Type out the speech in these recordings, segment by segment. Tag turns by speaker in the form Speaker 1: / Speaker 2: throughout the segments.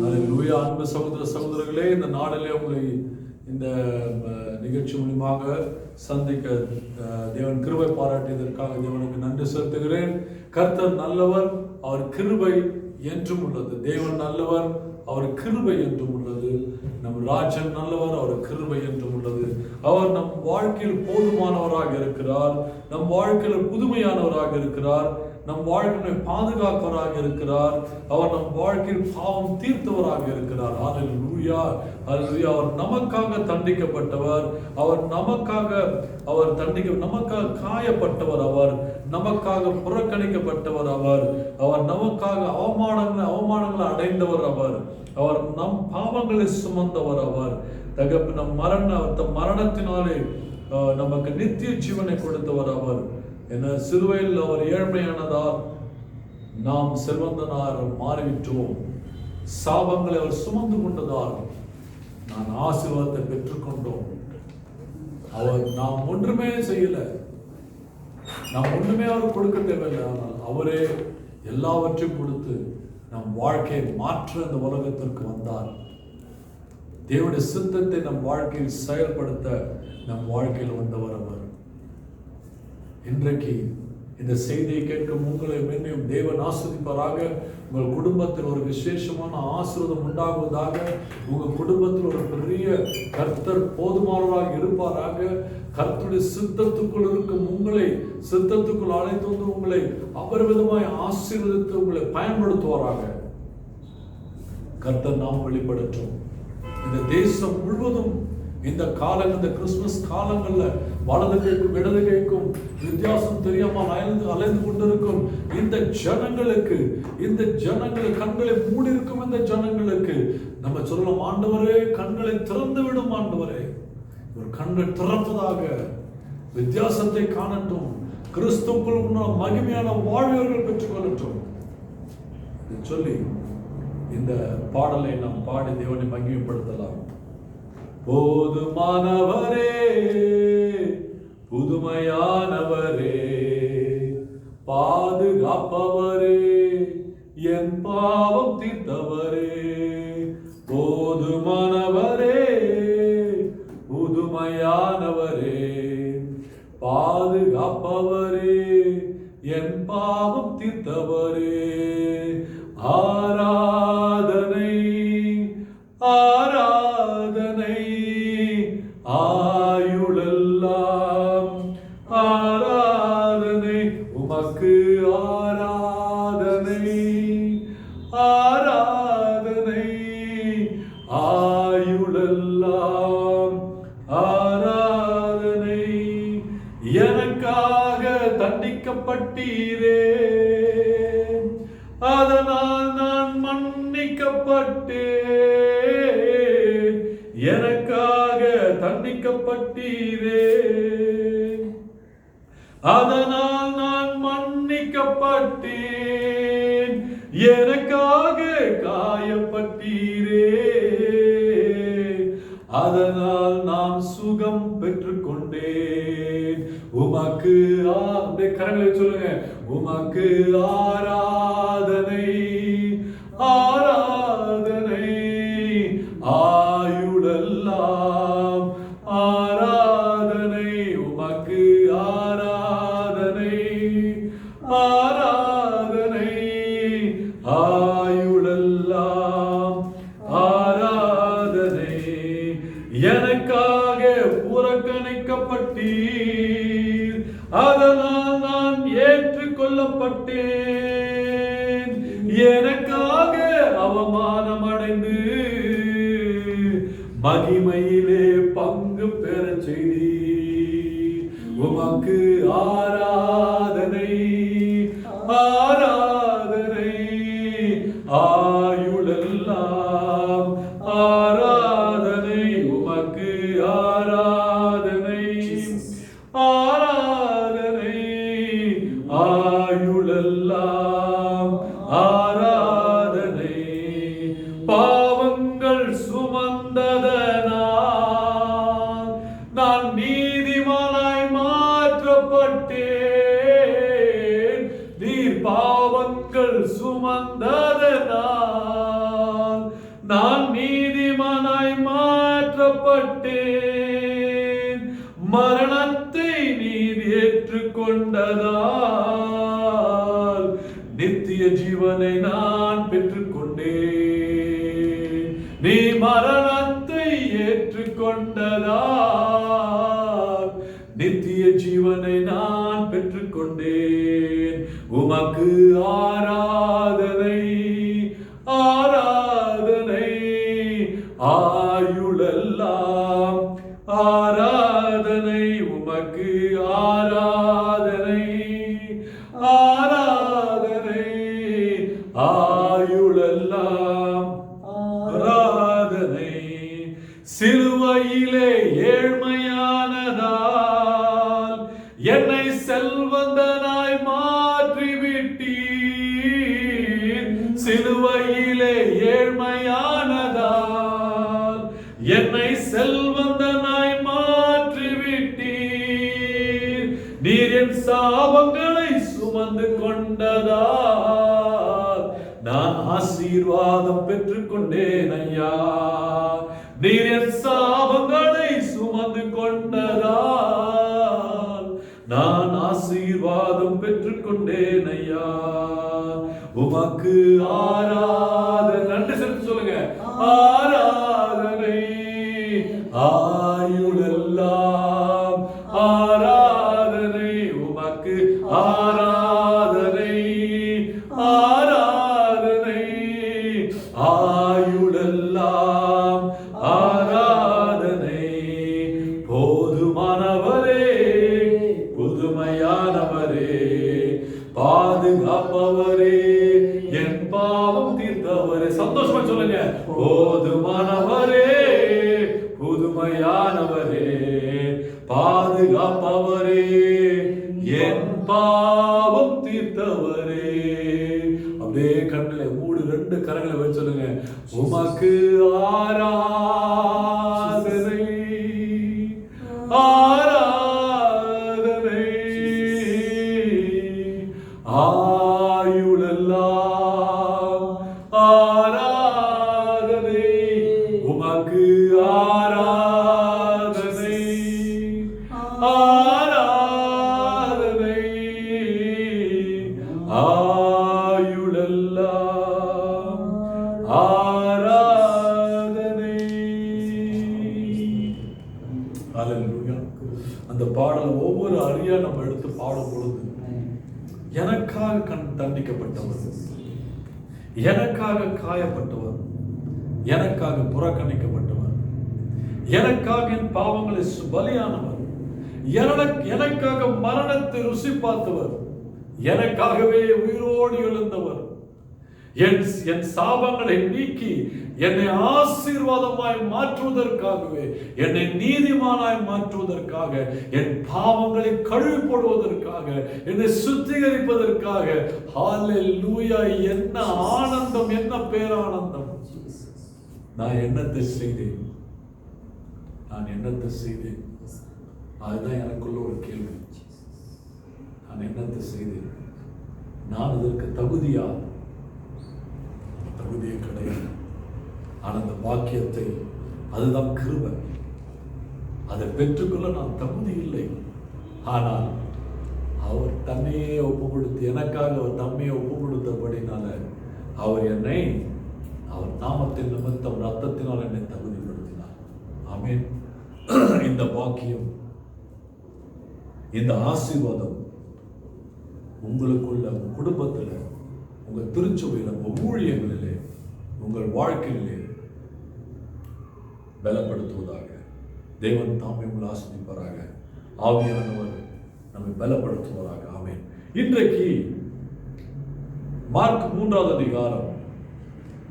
Speaker 1: அல்லேலூயா. அன்பு சகோதர சகோதரர்களே, இந்த நாளிலே உங்களை இந்த நிகழ்ச்சி மூலமாக சந்திக்க தேவன் கிருபை பாராட்டியதற்காக தேவனுக்கு நன்றி செலுத்துகிறேன். கர்த்தர் நல்லவர், அவர் கிருபை என்றும் உள்ளது. தேவன் நல்லவர், அவர் கிருபை என்றும் உள்ளது. நம் ராஜன் நல்லவர், அவர் கிருபை என்றும் உள்ளது. அவர் நம் வாழ்க்கையில் போதுமானவராக இருக்கிறார், நம் வாழ்க்கையில் புதுமையானவராக இருக்கிறார், நம் வாழ்க்கையை பாதுகாப்பவராக இருக்கிறார். அவர் நம் வாழ்க்கையில் பாவம் தீர்த்தவராக இருக்கிறார். அல்லேலூயா, அல்லேலூயா. அவர் நமக்காக தண்டிக்கப்பட்டவர், அவர் நமக்காக நமக்காக காயப்பட்டவர், அவர் நமக்காக புறக்கணிக்கப்பட்டவர், அவர் நமக்காக அவமானங்களை அடைந்தவர், அவர் நம் பாவங்களை சுமந்தவர், அவர் நம் மரணத்தினாலே நமக்கு நித்திய ஜீவனை கொடுத்தவர், அவர் என சிலுவையில் அவர் ஏழ்மையானதால் நாம் செல்வந்தனார் மாறிவிட்டோம். சாபங்களை அவர் சுமந்து கொண்டதால் நான் ஆசீர்வாதத்தை பெற்றுக்கொண்டோம். நாம் ஒன்றுமே செய்யல, நாம் ஒன்றுமே அவர் கொடுக்க தேவையில்லை. ஆனால் அவரே எல்லாவற்றையும் கொடுத்து நம் வாழ்க்கையை மாற்ற இந்த உலகத்திற்கு வந்தார். தேவனுடைய சித்தத்தை நம் வாழ்க்கையில் செயல்படுத்த நம் வாழ்க்கையில் வந்தவர் அவர். இன்றைக்கு இந்த செய்தியை கேட்கும் உங்களை மென்மையும் தேவன் ஆசீர்வதிப்பாராக. உங்கள் குடும்பத்தில் ஒரு விசேஷமான ஆசீர்வாதம் உண்டாகுவதாக. உங்கள் குடும்பத்தில் ஒரு பெரிய கர்த்தர் போதுமானவராக இருப்பாராக. கர்த்தருடைய சித்தத்துக்குள் இருக்கும் உங்களை சித்தத்துக்குள் அழைத்து வந்து உங்களை அபரிவிதமாய் ஆசீர்வதித்து உங்களை பயன்படுத்துவாராக. கர்த்தர் நாம் வெளிப்படுத்தும். இந்த தேசம் முழுவதும் இந்த இந்த கிறிஸ்துமஸ் காலங்கள்ல வலது கைக்கும் இடது கைக்கும் வித்தியாசம் தெரியாமல் அலைந்து கொண்டிருக்கும் இந்த ஜனங்களுக்கு கண்களை மூடி இருக்கும் இந்த ஜனங்களுக்கு நம்ம சொல்லலாம், ஆண்டவரே கண்களை திறந்து விடும், ஆண்டவரே ஒரு கண்கள் திறப்பதாக வித்தியாசத்தை காணட்டும், கிறிஸ்துக்குள் மகிமையான வாழ்வியர்கள் பெற்றுக் கொள்ளட்டும் சொல்லி இந்த பாடலை நாம் பாடி தேவனை மகிமைப்படுத்தலாம். போதுமானவரே, புதுமையானவரே, பாதுகாப்பவரே, என் பாவம் தீர்த்தவரே. போதுமானவரே, புதுமையானவரே, பாதுகாப்பவரே, என் பாவம் தீர்த்தவரே. ஆராதனை ஆராதனை ஆயுளெல்லாம் ஆராதனை உமக்கு, ஆராதனை ஆராதனை ஆயுளெல்லாம் ஆராதனை. எனக்காக தண்டிக்கப்பட்டீரே, அதனால் நான் மன்னிக்கப்பட்டேன். எனக்காக தண்டிக்கப்பட்டீரே, அதனால் நான் மன்னிக்கப்பட்டேன். எனக்காக காயப்பட்டீரே, அதனால் நான் சுகம் பெற்றுக்கொண்டேன். உமக்கு கரங்களை சொல்லுங்க, உமக்கு ஆராதனை ஆராதனை ஆயுளெல்லாம் ஆராதனை. உமக்கு ஆராதனை ஆராதனை ஆயுளெல்லாம் ஆராதனை. எனக்காக புறக்கணிக்கப்பட்டீர், அதனால் நான் ஏற்றுக்கொள்ளப்பட்டேன். எனக்காக அவமானம் அடைந்து மகிமையிலே பங்கு பெற செய்தீர். உமக்கு ஆராதனை ஆராதனை ஆயுளெல்லாம் ஆராதனை. உமக்கு ஆராதனை ஆராதனை ஆயுளெல்லாம் ஆராதனை. பாவங்கள் சுமந்ததனால் நான் நீதிமானாய் மாற்றப்பட்டேன். நீர் பாவங்கள் சுமந்ததனால் மீட்கப்பட்டேன். மரணத்தை நீர் ஏற்றுக்கொண்டதால் நித்திய ஜீவனை நான் பெற்றுக்கொண்டேன். நீ மரணத்தை ஏற்றுக்கொண்டதால் நித்திய ஜீவனை நான் பெற்றுக்கொண்டேன். உமக்கு ஆராதனை, ஆராதனை, ஆயுளெல்லாம் ஆராதனை. உமக்கு ஆராதனை, ஆராதனை, ஆயுளெல்லாம் ஆராதனை. சிலுவையிலே ஏழ்மையானதால் என்னை செல்வந்தனாய் மாற்றிவிட்டீர். சிலுவையிலே ஏழ்மையானதால் என்னை செல்வந்தனாய் மாற்றிவிட்டீர். நீர் என் சாபங்களை சுமந்து கொண்டதால் நான் ஆசீர்வாதம் பெற்றுக்கொண்டேன் ஐயா. நீர் என் சாபங்களை சுமந்து கொண்டதால் நான் ஆசீர்வாதம் பெற்றுக்கொண்டேன் ஐயா. உமக்கு ஆராதனை. நன்றி செலுத்தி சொல்லுங்க. ஆராதனை, ஆயுளெல்லாம் ஆராதனை. உமக்கு ஆராதனை, ஆராதனை, ஆயுளெல்லாம் ஆராதனை. போதுமானவரே, புதுமையானவரே, பாதுகாப்பவரே, என் பாவம் தீர்த்தவரே. சந்தோஷமா சொல்லுங்க. போதுமானவரே, புதுமையானவரே, பாதுகாப்பவரே, என் பாவம் தீர்த்தவரே. அப்படியே கண்களை மூடு, ரெண்டு கரங்களை வச்சு சொல்லுங்க. உமக்கு ஆராதனை, ஆராதனை, ஆயுளெல்லாம் ஆராதனை. உமக்கு ஆராதனை, ஆராதனை, ஆயுளெல்லாம் ஆராதனை. ஹல்லேலூயா. அந்த பாடல் ஒவ்வொரு அடியா நம்ம எடுத்து பாடும் பொழுது எனக்காக தண்டிக்கப்பட்டவர், எனக்காக காயப்பட்டவர், எனக்காக புறக்கணிக்கப்பட்டவர், எனக்காக என் பாவங்களை பலியானவர், எனக்காக மரணத்தை ருசி பார்த்தவர், எனக்காகவே உயிரோடு எழுந்தவர், என் சாபங்களை நீக்கி என்னை ஆசீர்வாதமாய் மாற்றுவதற்காகவே, என்னை நீதிமானாய் மாற்றுவதற்காக, என் பாவங்களை கழுவி போடுவதற்காக, என்னை சுத்திகரிப்பதற்காக. ஹல்லேலூயா. என்ன ஆனந்தம், என்ன பேரானந்தம். நான் என்னத்தை செய்தேன், நான் என்னத்தை செய்தேன்? அதுதான் எனக்குள்ள ஒரு கேள்வி. நான் என்னத்தை செய்தேன்? நான் அதற்கு தகுதியா? தகுதியே கிடையாது. ஆனால் அந்த பாக்கியத்தை, அதுதான் கிருபை, அதை பெற்றுக்கொள்ள நான் தகுதி இல்லை. ஆனால் அவர் தன்னையே ஒப்பு கொடுத்து, எனக்காக அவர் தம்மையை ஒப்பு கொடுத்தபடினால அவர் என்னை, அவர் நாமத்தின் நிமித்தம் ரத்தத்தினால் என்னை தகுதிப்படுத்தினார். ஆமென். இந்த பாக்கியம், இந்த ஆசீர்வாதம் உங்களுக்குள்ள, உங்க குடும்பத்தில், உங்க திருச்சபையில், உங்க ஊழியங்களிலே, உங்கள் வாழ்க்கையிலே பலப்படுத்துவதாக. தேவன் தாமே உங்களை ஆசீர்வதிப்பாராக. ஆவியானவர் நம்மை பலப்படுத்துவதாக. ஆமென். இன்றைக்கு மார்க் 3வது அதிகாரம்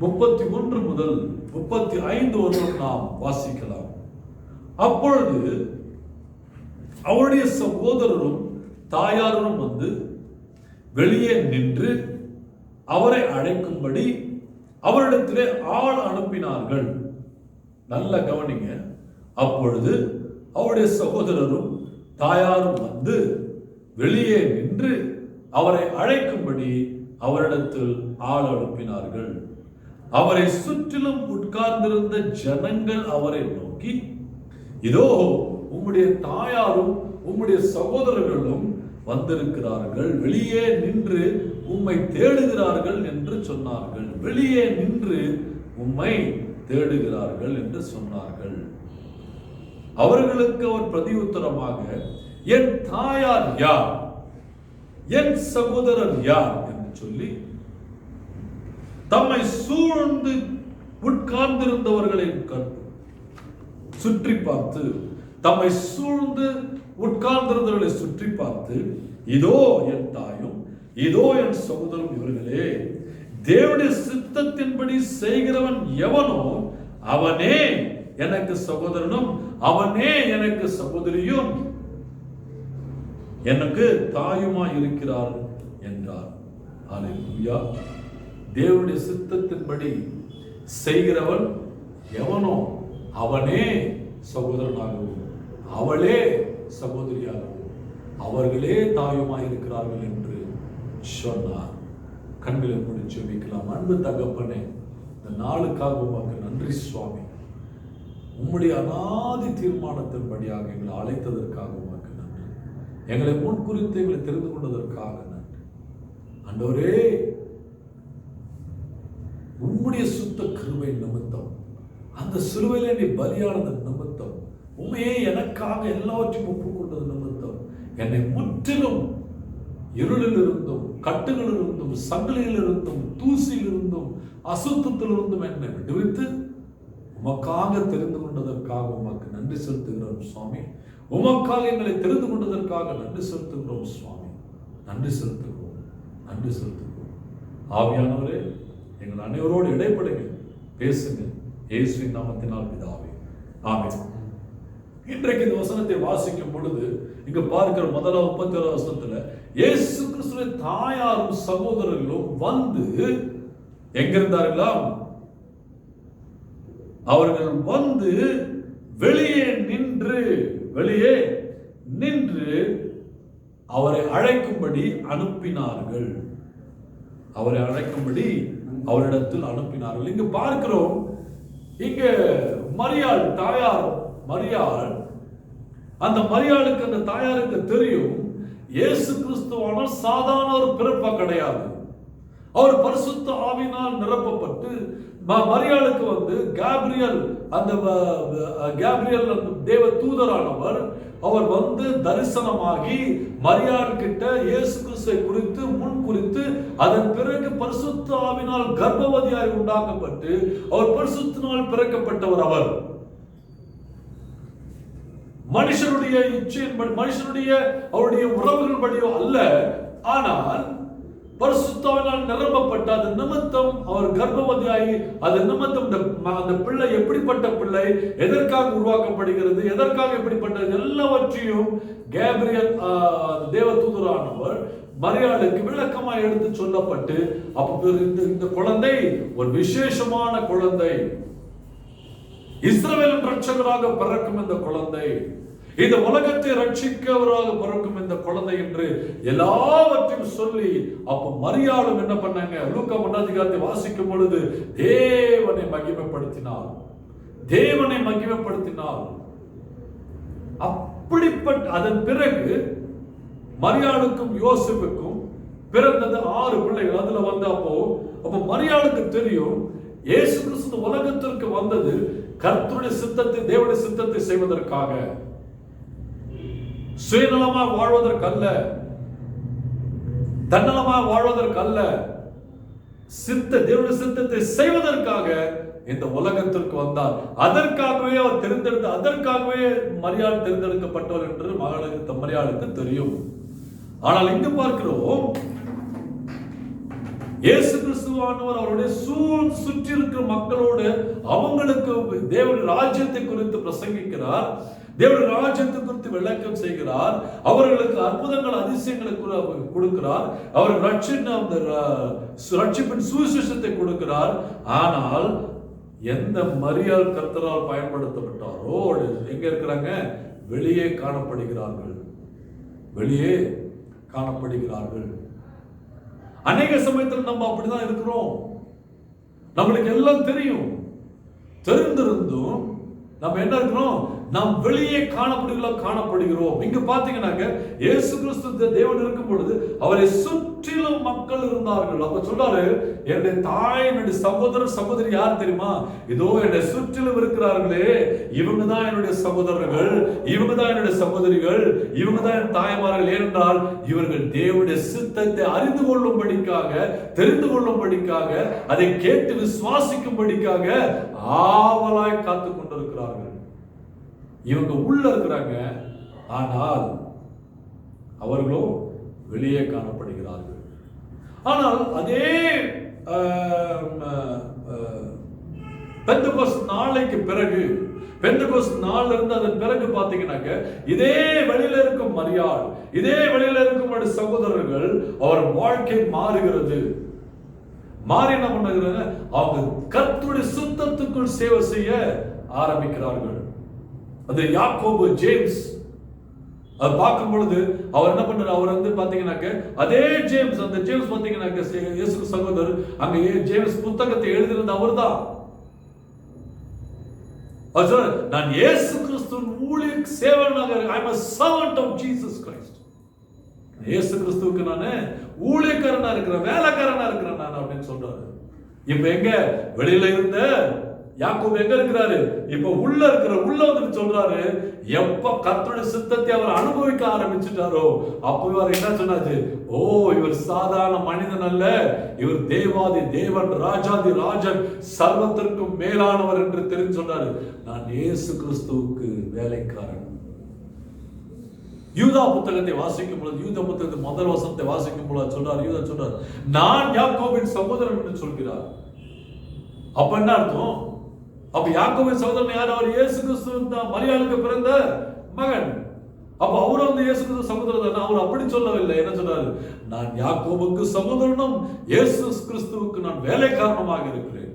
Speaker 1: 31 முதல் 35 வரை நாம் வாசிக்கலாம். அப்பொழுது அவருடைய சகோதரரும் தாயாரும் வந்து வெளியே நின்று அவரை அழைக்கும்படி அவரிடத்திலே ஆள் அனுப்பினார்கள். நல்ல கவனிங்க. அப்பொழுது அவருடைய சகோதரரும் தாயாரும் வந்து வெளியே நின்று அவரை அழைக்கும்படி அவரிடத்தில் ஆள் அனுப்பினார்கள். அவரை சுற்றிலும் உட்கார்ந்திருந்த ஜனங்கள் அவரை நோக்கி, இதோ உம்முடைய தாயாரும் உம்முடைய சகோதரர்களும் வந்திருக்கிறார்கள், வெளியே நின்று உம்மை தேடுகிறார்கள் என்று சொன்னார்கள். வெளியே நின்று உம்மை தேடுகிறார்கள் என்று சொன்னார்கள். அவர்களுக்கு அவர் பிரதியுத்தரமாக, என் தாயார் யார், என் சகோதரர் யார் என்று சொல்லி தம்மை சூழ்ந்து உட்கார்ந்திருந்தவர்களை சுற்றி பார்த்து, தம்மை சூழ்ந்து உட்கார்ந்திருந்தவர்களை சுற்றி பார்த்து, இதோ என் தாயும் இதோ என் சகோதரரும் இவர்களே, தேவனுடைய சித்தத்தின்படி செய்கிறவன் எவனோ அவனே எனக்கு சகோதரனும் அவனே எனக்கு சகோதரியும் எனக்கு தாயுமா இருக்கிறார் என்றார். ஹல்லேலூயா. தேவனுடைய சித்தத்தின்படி செய்கிறவன் எவனோ அவனே சகோதரனாகவும் அவளே சகோதரியாகவும் அவர்களே தாயுமாய் இருக்கிறார்கள் என்று சொன்னார். கண்களை மூடி ஜெபிக்கலாம். அன்பு தகப்பனே, இந்த நாளுக்காக உமக்கு நன்றி சுவாமி. உம்முடைய அநாதி தீர்மானத்தின்படியாக எங்களை அழைத்ததற்காக உமக்கு நன்றி. எங்களை முன்குறித்து எங்களை தெரிந்து கொண்டதற்காக நன்றி. ஆண்டவரே, உம்முடைய சுத்த கிருபை நிமித்தம், அந்த சிலுவையிலே நீ பலியானது நிமித்தம், உண்மையே எனக்காக எல்லாவற்றையும் ஒப்புக்கொண்டது நிமித்தம் என்னை முற்றிலும் இருளில் இருந்தும் கட்டுகளில் இருந்தும் சங்கிலியில் இருந்தும் தூசியில் இருந்தும் அசுத்தத்தில் இருந்தும் என்னை விடுவித்து உமக்காக தெரிந்து கொண்டதற்காக உமக்கு நன்றி செலுத்துகிறோம் சுவாமி. உமக்காக எங்களை தெரிந்து கொண்டதற்காக நன்றி செலுத்துகிறோம் சுவாமி. நன்றி செலுத்துகிறோம், நன்றி செலுத்துகிறோம். ஆவியானவரே, எங்கள் அனைவரோடு இடைப்படுங்க, பேசுங்க. இயேசுவின் நாமத்தினால் பிதாவே, ஆமென். இன்றைக்கு இந்த வசனத்தை வாசிக்கும் பொழுது இங்க பார்க்கிற முதலாம் 37 வசனத்துல இயேசு கிறிஸ்துவின் தாயாரும் சகோதரர்களும் வந்து எங்க இருந்தார்களாம்? அவர்கள் வந்து வெளியே நின்று அவரை அழைக்கும்படி அனுப்பினார்கள். அவரை அழைக்கும்படி அவரிடத்தில் அனுப்பினார்கள். இங்க பார்க்கிறோம், இங்க மரியாள், தாயார் மரியாள், அந்த மரியாளுக்கு, அந்த தாயாருக்கு தெரியும் இயேசு கிறிஸ்துவான சாதாரண ஒரு பிறப்பா கிடையாது. அவர் பரிசுத்த ஆவியினால் நிரப்பப்பட்டு மரியாளுக்கு வந்து கேப்ரியல், அந்த தேவ தூதரானவர் அவர் வந்து தரிசனமாகி மரியாள் கிட்ட இயேசு கிறிஸ்துவை குறித்து முன் குறித்து, அதன் பிறகு பரிசுத்த ஆவியினால் கர்ப்பவதியாய் உண்டாக்கப்பட்டு அவர் பரிசுத்தினால் பிறக்கப்பட்டவர். அவர் மனுஷனுடைய இச்சையின்படி, மனுஷனுடைய அவருடைய உறவுகள் படியோ அல்ல, ஆனால் பரிசுத்தாவினால் நிரப்பப்பட்ட அது நிமித்தம் அவர் கர்ப்பவதியாகி, அது நிமித்தம் அந்த பிள்ளை எப்படிப்பட்ட பிள்ளை, எதற்காக உருவாக்கப்படுகிறது, எதற்காக எப்படிப்பட்டது, எல்லாவற்றையும் கேப்ரியல் தேவதூதரானவர் மரியாளுக்கு விளக்கமாக எடுத்து சொல்லப்பட்டு, அப்ப இந்த குழந்தை ஒரு விசேஷமான குழந்தை, இஸ்ரவேலின் ரட்சகராக பிறக்கும் இந்த குழந்தை, இந்த உலகத்தை ரட்சிக்கவராக பிறக்கும் இந்த குழந்தை என்று எல்லாவற்றையும் சொல்லி, அப்ப மரியாளும் என்ன பண்ணாங்க? லூக்கா 1 அதிகாரத்தை வாசிக்கும் பொழுது தேவனை மகிமைப்படுத்தினார், தேவனை மகிமைப்படுத்தினார். அப்படிப்பட்ட அதன் பிறகு மரியாளுக்கும் யோசேப்புக்கும் பிறந்தது 6 பிள்ளைகள். அதுல வந்து அப்போ மரியாளுக்கு தெரியும் இயேசு கிறிஸ்து உலகத்திற்கு வந்தது கர்த்தருடைய சித்தத்தை, தேவனுடைய சித்தத்தை செய்வதற்காக, சுயநலமாக வாழ்வதற்கல்ல, தன்னலமாக வாழ்வதற்கல்ல, தேவனுடைய சித்தத்தை செய்வதற்காக இந்த உலகத்திற்கு வந்தார். அதற்காகவே அவர் தெரிந்தெடுத்து, அதற்காகவே மரியாள் தெரிந்தெடுக்கப்பட்டவர் என்று மரியாளுக்கு தெரியும். ஆனால் இங்கு பார்க்கிறோம், இயேசு கிறிஸ்துவானவர் அவருடைய சுற்றி இருக்கிற மக்களோடு அவங்களுக்கு தேவனுடைய ராஜ்யத்தை குறித்து பிரசங்கிக்கிறார், தேவனுடைய ராஜ்யத்தை குறித்து விளக்கம் செய்கிறார், அவர்களுக்கு அற்புதங்கள் அதிசயங்களை கொடுக்கிறார், அவர்கள் ரட்சிப்பின் சுவிசேஷத்தை கொடுக்கிறார். ஆனால் எந்த மரியாள் கர்த்தரால் பயன்படுத்தப்பட்டாரோ எங்க இருக்கிறாங்க? வெளியே காணப்படுகிறார்கள், வெளியே காணப்படுகிறார்கள். அநேக சமயத்தில் நம்ம அப்படிதான் இருக்கிறோம். நம்மளுக்கு எல்லாம் தெரியும், தெரிந்திருந்தும் நம்ம என்ன இருக்கிறோம்? நாம் வெளியே காணப்படுகிறோம். இங்க பாத்தீங்கன்னாக்க இயேசு கிறிஸ்து தேவன் இருக்கும் பொழுது அவரை சுற்றிலும் மக்கள் இருந்தார்கள். அப்ப சொல்றாரு, என்னுடைய தாய், என்னுடைய சகோதரர் சகோதரி யார் தெரியுமா? இதோ என்னுடைய சுற்றிலும் இருக்கிறார்களே, இவங்க தான் என்னுடைய சகோதரர்கள், இவங்க தான் என்னுடைய சகோதரிகள், இவங்க தான் என் தாய்மார்கள். ஏனென்றால் இவர்கள் தேவனுடைய சித்தத்தை அறிந்து கொள்ளும்படிக்காக, தெரிந்து கொள்ளும்படிக்காக, அதை கேட்டு விசுவாசிக்கும்படிக்காக ஆவலாய் காத்து கொண்டிருக்கிறார்கள். இவங்க உள்ள இருக்கிறாங்க, ஆனால் அவர்களோ வெளியே காணப்படுகிறார்கள். ஆனால் அதே பெந்தெகோஸ்து நாளைக்கு பிறகு, பெந்தெகோஸ்து நாள்ல இருந்து அதன் பிறகு பாத்தீங்கன்னாக்க இதே வெளியில இருக்கும் மரியாள், இதே வெளியில இருக்கும் சகோதரர்கள், அவர் வாழ்க்கை மாறுகிறது. மாறி என்ன பண்ணுகிறாங்க? அவங்க கர்த்தருடைய சுத்தத்துக்குள் சேவை செய்ய ஆரம்பிக்கிறார்கள். அது யாக்கோபு, ஜேம்ஸ், அது பார்க்கும் பொழுது அவர் என்ன பண்றாரு? அவர் வந்து பாத்தீங்கன்னாக்க அதே ஜேம்ஸ், அந்த ஜேம்ஸ் பாத்தீங்கன்னாக்க இயேசு சகோதரர், அங்க ஜேம்ஸ் புத்தகத்தை எழுதினது அவர் தான். நான் இயேசு கிறிஸ்துவின் ஊழிய சேவகனாக, I am a servant of Jesus Christ. இயேசு கிறிஸ்துவுக்கு நான் ஊழியக்காரனா இருக்கிறேன், வேலைக்காரனா இருக்கிறேன் நான் அப்படின்னு சொல்றாரு. இப்ப எங்க வெளியில இருந்த யாக்கோபு எங்க இருக்கிறாரு? இப்ப உள்ள வந்து சொல்றாரு, எப்ப கர்த்தருடைய சித்தத்தை அவர் அனுபவிக்க ஆரம்பிச்சுட்டாரோ அப்ப இவர் என்ன சொன்னாரு? ஓ, இவர் சாதாரண மனிதன் அல்ல, இவர் தேவாதி தேவன், ராஜாதி ராஜன், சர்வத்திற்கும் மேலானவர் என்று தெரிஞ்சு சொன்னாரு. நான் இயேசு கிறிஸ்துவுக்கு வேலைக்காரன். யூதா புத்தகத்தை வாசிக்கும் பொழுது, யூதா புத்தகத்தை முதல் வசனத்தை வாசிக்கும் பொழுது சொல்றாரு, யூதா சொல்றாரு, நான் யாக்கோபின் சகோதரன் என்று சொல்கிறார். அப்ப என்ன அர்த்தம்? அப்ப யாக்கோபின் சகோதரன் யார்? அவர் இயேசு கிறிஸ்து மரியாளுக்கு பிறந்த மகன். அப்ப அவர் வந்து இயேசு கிறிஸ்து சகோதரன். அவர் அப்படி சொல்லவில்லை. என்ன சொன்னாரு? நான் யாக்கோபுக்கு சகோதரனும் இயேசு கிறிஸ்துவுக்கு நான் வேலைக்காரனமாக இருக்கிறேன்.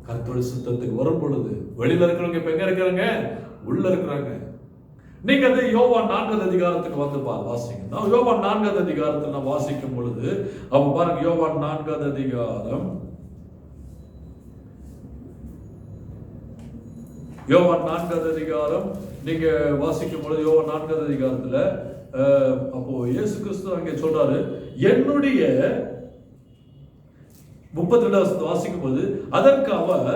Speaker 1: கர்த்தருடைய சுத்தத்துக்கு வரும் பொழுது வெளியில இருக்கிறவங்க இப்ப எங்க இருக்கிறாங்க? உள்ள இருக்கிறாங்க. நீங்க அது யோவான் 4வது அதிகாரத்துக்கு வந்து வாசிங்க. யோவான் 4வது அதிகாரத்தில் நான் வாசிக்கும் பொழுது அவங்க பாருங்க, யோவான் 4வது அதிகாரம், யோவான் 4வது அதிகாரம் நீங்க வாசிக்கும் பொழுது, யோவான் 4வது அதிகாரத்துல அப்போ இயேசு கிறிஸ்து அங்கே சொல்றாரு, என்னுடைய 32 வாசிக்கும் போது, அதற்கு அவர்,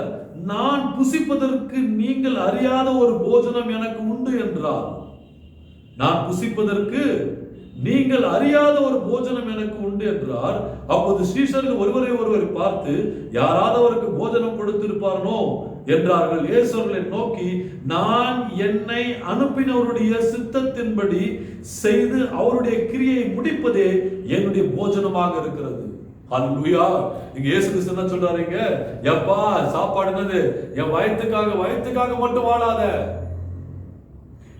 Speaker 1: நான் புசிப்பதற்கு நீங்கள் அறியாத ஒரு போஜனம் எனக்கு உண்டு என்றார். நான் புசிப்பதற்கு நீங்கள் அறியாத ஒரு போஜனம் எனக்கு உண்டு என்றார். அப்போது சீஷர்கள் ஒருவரை ஒருவர் பார்த்து, யாராவது அவருக்கு போஜனம் கொடுத்திருப்பாரனோ என்றார்கள். இயேசு அவர்களை நோக்கி, நான் என்னை அனுப்பினவருடைய சித்தத்தின்படி செய்து அவருடைய கிரியை முடிப்பதே என்னுடைய போஜனமாக இருக்கிறது. ஹல்லேலூயா. இங்க இயேசு கிறிஸ்து என்ன சொல்றாருங்க? எப்பா, சாப்பாடு என்னது? என் வயிற்றுக்காக மட்டும் வாழாத.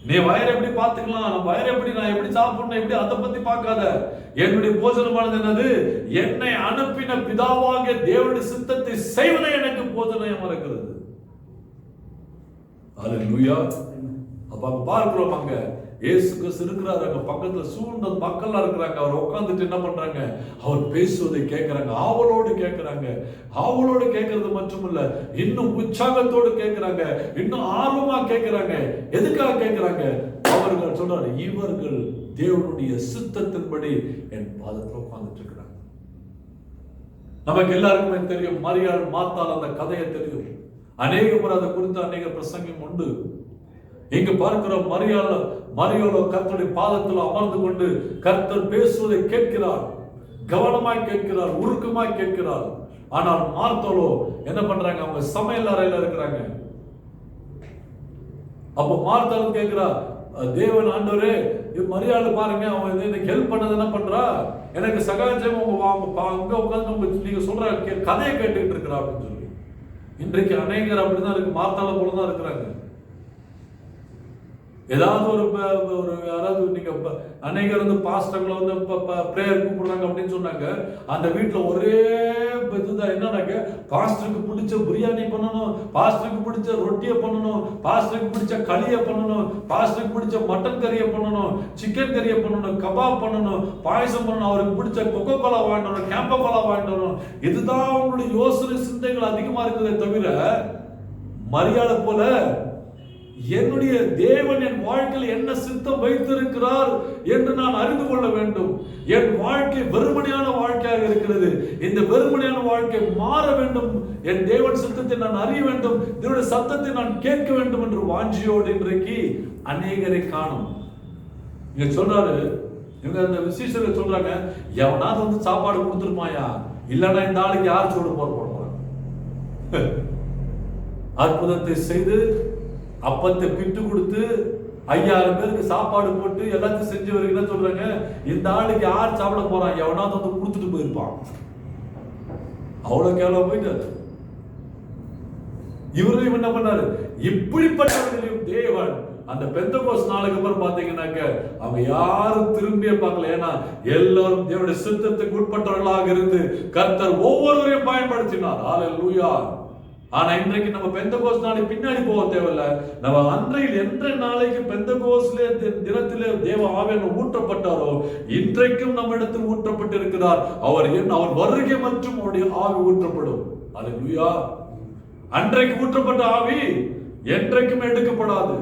Speaker 1: நீ வயிறு எப்படி பார்த்துக்கலாம், நான் எப்படி சாப்பிடணும், எப்படி அதை பத்தி பார்க்காத. என்னுடைய போஜனமானது என்னது? என்னை அனுப்பின பிதாவாக தேவனுடைய சித்தத்தை செய்வதே எனக்கு போஜனம் இருக்கிறது. ஹல்லேலூயா. அப்ப பார்க்கிறோம், அங்க இயேசு கிறிஸ்து இருக்கிறாரு, அங்க பக்கத்துல சூழ்ந்த மக்கள் இருக்கிறாங்க. அவர் உட்கார்ந்துட்டு என்ன பண்றாங்க? அவர் பேசுவதை கேட்கிறாங்க, ஆவலோடு கேட்கிறாங்க. ஆவலோடு கேட்கறது மட்டுமல்ல, இன்னும் உற்சாகத்தோடு கேட்கிறாங்க, இன்னும் ஆர்வமா கேட்கிறாங்க. எதுக்காக கேட்கிறாங்க? அவர்கள் சொல்றாரு, இவர்கள் தேவனுடைய சித்தத்தின்படி என் பாதத்தில் உட்கார்ந்துட்டு இருக்கிறாங்க. நமக்கு எல்லாருக்குமே தெரியும், மரியாள் மார்த்தாள் அந்த கதையை தெரியும். அநேக முறை அதை குறித்து அநேக பிரசங்கம் உண்டு. இங்கு பார்க்கிறோம், மரியாளோ கர்த்தருடைய பாதத்தில் அமர்ந்து கொண்டு கர்த்தர் பேசுவதை கேட்கிறார், கவனமாய் கேட்கிறார், உருக்கமாய் கேட்கிறார். ஆனால் மார்த்தாளோ என்ன பண்றாங்க? அவங்க சமையல் அறையில இருக்கிறாங்க. அப்ப மார்த்தாள் கேட்கிறா, தேவன் ஆண்டவரே, மரியாதை பாருங்க, அவன் எனக்கு ஹெல்ப் பண்ணது என்ன பண்றா, எனக்கு சகாயம் அங்க உட்காந்து நீங்க சொல்ற கதையை கேட்டுக்கிட்டு இருக்கிறா அப்படின்னு சொல்லி. இன்றைக்கு அநேகர் அப்படிதான் இருக்கு, மார்த்தாள போலதான் இருக்கிறாங்க. ஏதாவது ஒரு யாராவது நீங்க அநேகர் வந்து பாஸ்டர்களை வந்து பிரேயர் கூப்பிடுறாங்க அப்படின்னு சொன்னாங்க, அந்த வீட்டுல ஒரே இதுதான் என்னன்னாக்க, பாஸ்டருக்கு பிடிச்ச பிரியாணி பண்ணணும், பாஸ்டருக்கு பிடிச்ச ரொட்டியை பண்ணணும், பாஸ்டருக்கு பிடிச்ச களியை பண்ணணும், பாஸ்டருக்கு பிடிச்ச மட்டன் கறியை பண்ணணும், சிக்கன் கறியை பண்ணணும், கபாப் பண்ணணும், பாயசம் பண்ணணும், அவருக்கு பிடிச்ச கொக்கோ கோலா வாங்கிட்டு வரணும், கேம்போ கோலா வாங்கிட்டு வரணும். இதுதான் அவங்களுடைய யோசனை சிந்தைகள் அதிகமா இருக்குதே தவிர, மரியாதை போல என்னுடைய தேவன் என் வாழ்க்கையில் என்ன சித்தம் வைத்திருக்கிறார் என்று நான் அறிந்து கொள்ள வேண்டும். என் வாழ்க்கை வெறுமனையான வாழ்க்கையாக இருக்கிறது. இந்த வெறுமனையான வாழ்க்கை மாற வேண்டும். என் தேவன் சித்தத்தை நான் அறிய வேண்டும். தேவனுடைய சத்தத்தை நான் கேட்க வேண்டும் என்று வாஞ்சியோடு இன்றைக்கு அநேகரை காணும். இங்க சொல்றாரு, இவங்க அந்த விசேஷர்கள் சொல்றாங்க, எவனாவது வந்து சாப்பாடு கொடுத்துருமாயா, இல்லைன்னா இந்த ஆளுக்கு யார் சோறு போடுறாங்க. அற்புதத்தை செய்து அப்பத்தை பிட்டு கொடுத்து 5000 பேருக்கு சாப்பாடு போட்டு எல்லாத்தையும் செஞ்சவர்கள் என்ன சொல்றாங்க, இந்த ஆளுக்கு யார் சாப்பிட போறான், எவனாவது வந்து கொடுத்துட்டு போயிருப்பான். அவ்வளவு கேவலம் போயிட்டாரு. இவரையும் என்ன பண்ணாரு, இப்படிப்பட்டவர்களையும் தேவன் அந்த பெந்தகோஸ்து நாளுக்கு அப்புறம் பாத்தீங்கன்னாக்க அவங்க யாரும் திரும்பிய பார்க்கல. ஏன்னா எல்லாரும் தேவனுடைய சித்தத்துக்கு உட்பட்டவர்களாக இருந்து கர்த்தர் ஒவ்வொருவரையும் பயன்படுத்தினார். ஹல்லேலூயா. ஆனா இன்றைக்கு நம்ம பெந்தகோஸ்து நாளை பின்னாடி போக தேவையில்ல. நம்ம அன்றையில் எந்த நாளைக்கு பெந்தகோஸ்திலே தினத்திலே தேவ ஆவியானவர் ஊற்றப்பட்டாரோ இன்றைக்கும் நம்ம இடத்தில் ஊற்றப்பட்டு இருக்கிறார். அவர் வருகை மற்றும் அவருடைய ஆவி ஊற்றப்படும். ஹல்லேலூயா. அன்றைக்கு ஊற்றப்பட்ட ஆவி என்றைக்கும் எடுக்கப்படாது.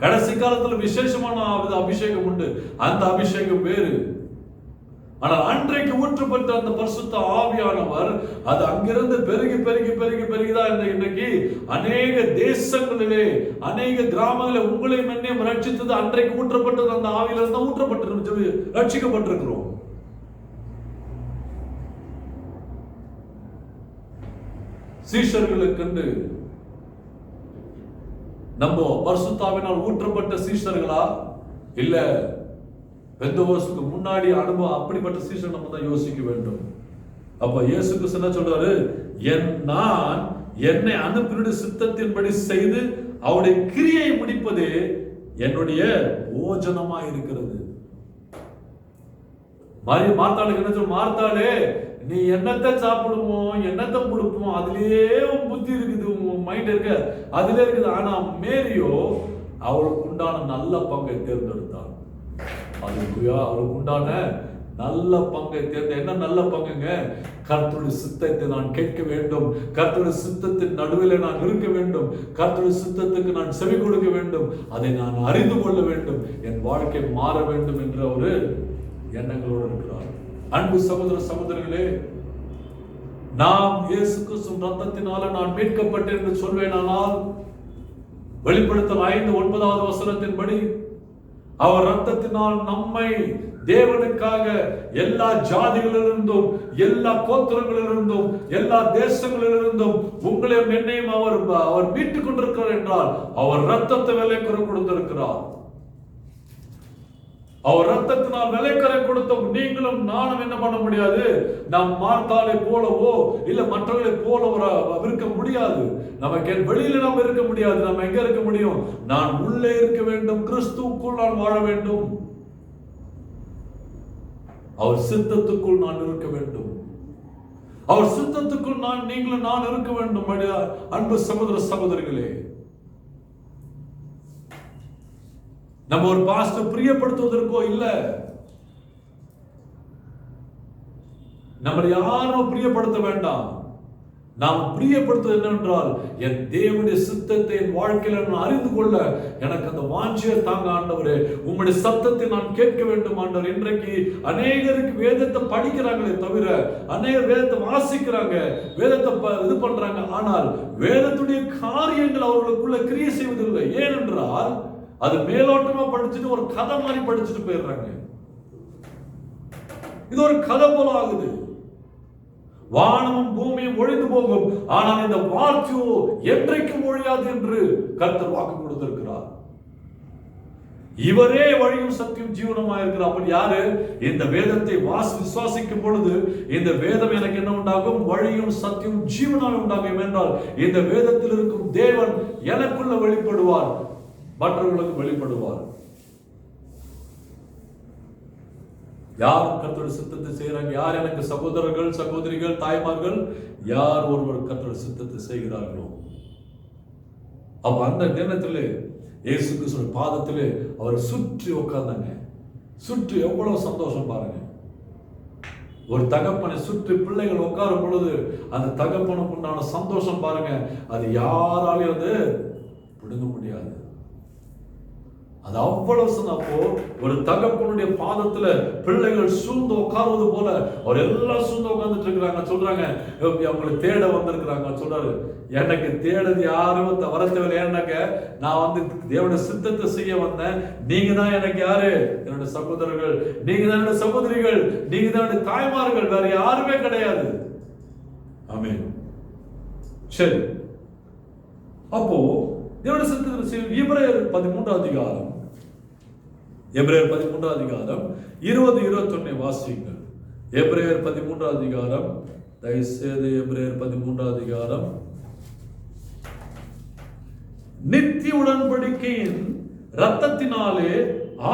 Speaker 1: கடைசி காலத்துல விசேஷமான அபிஷேகம் உண்டு, அந்த அபிஷேகம் வேறு. ஆனால் அன்றைக்கு ஊற்றப்பட்ட அந்த பரிசுத்த ஆவியானவர் அது அங்கிருந்து பெருகி பெருகி பெருகி பெருகிதான் இன்னைக்கு அநேக தேசங்களிலே அநேக கிராமங்களில் உங்களையும் என்னையும் ரட்சித்தது அன்றைக்கு ஊற்றப்பட்டது அந்த ஆவியிலிருந்து ஊற்றப்பட்டு ரட்சிக்கப்பட்டிருக்கிறோம். சீஷர்களுக்கு நம்ம பரிசுத்தாவினால் ஊற்றப்பட்ட சீஷர்களா, இல்ல பெந்தகோஸ்துக்கு முன்னாடி அனுபவம் அப்படிப்பட்ட சீஷர் நம்ம தான் யோசிக்க வேண்டும். அப்ப இயேசு கிறிஸ்து என்ன சொல்றாரு, நான் என்னை அனுப்பினுடைய சித்தத்தின்படி செய்து அவருடைய கிரியை முடிப்பதே என்னுடைய போஜனமா இருக்கிறது. மார்த்தாளுக்கு என்ன சொல்ல, மார்த்தாளே நீ என்னத்தை சாப்பிடுமோ என்னத்தை கொடுப்போமோ அதுலயே உன் புத்தி இருக்குது, உன் மைண்ட் இருக்க அதுல இருக்குது. ஆனா மேரியோ அவளுக்கு உண்டான நல்ல பங்கை தேர்ந்தெடுத்தாள். ஹல்லேலூயா. அவளுக்கு உண்டான நல்ல பங்கை என்ன நல்ல பங்குங்க, கர்த்தருடைய சித்தத்தை நான் கேட்க வேண்டும், கர்த்தருடைய சித்தத்தின் நடுவில் நான் இருக்க வேண்டும், கர்த்தருடைய சித்தத்துக்கு நான் செவி கொடுக்க வேண்டும், அதை நான் அறிந்து கொள்ள வேண்டும், என் வாழ்க்கை மாற வேண்டும் என்ற ஒரு எண்ணங்களோடு இருக்கிறார். அன்பு சகோதர சகோதரிகளே, நாம் இயேசு கிறிஸ்துவின் ரத்தத்தினால நான் மீட்கப்பட்டேன் என்று சொல்வேனானால் வெளிப்படுத்தல் 5:9 வசனத்தின்படி அவர் ரத்தத்தினால் நம்மை தேவனுக்காக எல்லா ஜாதிகளிலிருந்தும் எல்லா கோத்திரங்களிலிருந்தும் எல்லா தேசங்களிலிருந்தும் உங்களையும் என்னையும் அவர் மீட்டுக் கொண்டிருக்கிறார் என்றால் அவர் ரத்தத்தை விலை கொடுத்திருக்கிறார். அவர் ரத்தத்தினால் விலைக்கரை கொடுத்த நீங்களும் நானும் என்ன பண்ண முடியாது, நாம் மார்த்தாளை போலவோ இல்ல மற்றவர்களை போல இருக்க முடியாது. நமக்கு வெளியில நாம் இருக்க முடியாது. நம்ம எங்க இருக்க முடியும், நான் உள்ளே இருக்க வேண்டும், கிறிஸ்துவுக்குள் நான் வாழ வேண்டும், அவர் சித்தத்துக்குள் நான் இருக்க வேண்டும், அவர் சித்தத்துக்குள் நீங்களும் நான் இருக்க வேண்டும். அன்பு சகோதர சகோதரிகளே, நம்ம ஒரு பாஸ்டர் பிரியப்படுத்துவதற்கோ இல்ல, நம்மளை யாரும் பிரியப்படுத்த வேண்டாம். நாம் பிரியப்படுத்துவது என்னவென்றால் என் தேவனுடைய சித்தத்தை என் வாழ்க்கையில நான் அறிந்து கொள்ள எனக்கு அந்த வாஞ்சியை தாங்க ஆண்டவரே, உங்களுடைய சத்தத்தை நான் கேட்க வேண்டும் ஆண்டவர். இன்றைக்கு அநேகருக்கு வேதத்தை படிக்கிறாங்களே தவிர, அநேகர் வேதத்தை வாசிக்கிறாங்க, வேதத்தை இது பண்றாங்க, ஆனால் வேதத்துடைய காரியங்கள் அவர்களுக்குள்ள கிரியை செய்வதில்லை. ஏனென்றால் அது மேலோட்டமா படிச்சுட்டு ஒரு கதை மாதிரி படிச்சுட்டு போயிடுறாங்க. இது ஒரு கதை போல ஆகுது. வானமும் பூமியும் ஒழிந்து போகும், ஆனால் இந்த வார்த்தையோ என்றைக்கும் ஒழியாது என்று கர்த்தர் வாக்கு கொடுத்திருக்கிறார். இவரே வழியும் சத்தியம் ஜீவனமா இருக்கிறார். அப்படி யாரு இந்த வேதத்தை விசுவாசிக்கும் பொழுது இந்த வேதம் எனக்கு என்ன உண்டாகும், வழியும் சத்தியம் ஜீவனாக உண்டாகும் என்றால் இந்த வேதத்தில் இருக்கும் தேவன் எனக்குள்ள வெளிப்படுவார், மற்றவர்களுக்கு வெளிப்படுவார். யார் கர்த்தருடைய சித்தத்தை செய்கிறாங்க, யார் எனக்கு சகோதரர்கள் சகோதரிகள் தாய்மார்கள், யார் ஒருவர் கர்த்தருடைய சித்தத்தை செய்கிறார்களோ அப்ப அந்த தினத்திலே இயேசு கிறிஸ்துவின் பாதத்திலே அவர் சுற்றி உட்கார்ந்தாங்க. சுற்றி எவ்வளவு சந்தோஷம் பாருங்க. ஒரு தகப்பனை சுற்றி பிள்ளைகள் உட்காரும் பொழுது அந்த தகப்பனுக்கு உண்டான சந்தோஷம் பாருங்க, அது யாராலையும் பிடுங்க முடியாது. அது அவ்வளவு. அப்போ ஒரு தகப்பனுடைய பாதத்துல பிள்ளைகள் சூழ்ந்து உட்கார்வது போல அவர் எல்லாம் சூழ்ந்து உட்கார்ந்துட்டு இருக்கிறாங்க. சொல்றாங்க, அவங்களை தேட வந்திருக்கிறாங்க. சொல்றாரு, எனக்கு தேடது யாரும் வரத்தவில்லை. ஏன்னாக்க நான் தேவனுடைய சித்தத்தை செய்ய வந்தேன். நீங்க தான் எனக்கு யாரு? என்னுடைய சகோதரர்கள், நீங்க தான் என்னுடைய சகோதரிகள், நீங்க தான் என்னுடைய தாய்மார்கள், வேற யாருமே கிடையாது. ஆமென். சரி, அப்போ தேவனுடைய சித்தத்தை எபிரேயர் 13 அதிகாரம், எபிரேயர் 13 அதிகாரம் 20-21 வாசியுங்கள். எபிரேயர் 13 அதிகாரம், தயவுசெய்து எபிரேயர் 13 அதிகாரம். நித்திய உடன்படிக்கையின் இரத்தத்தினாலே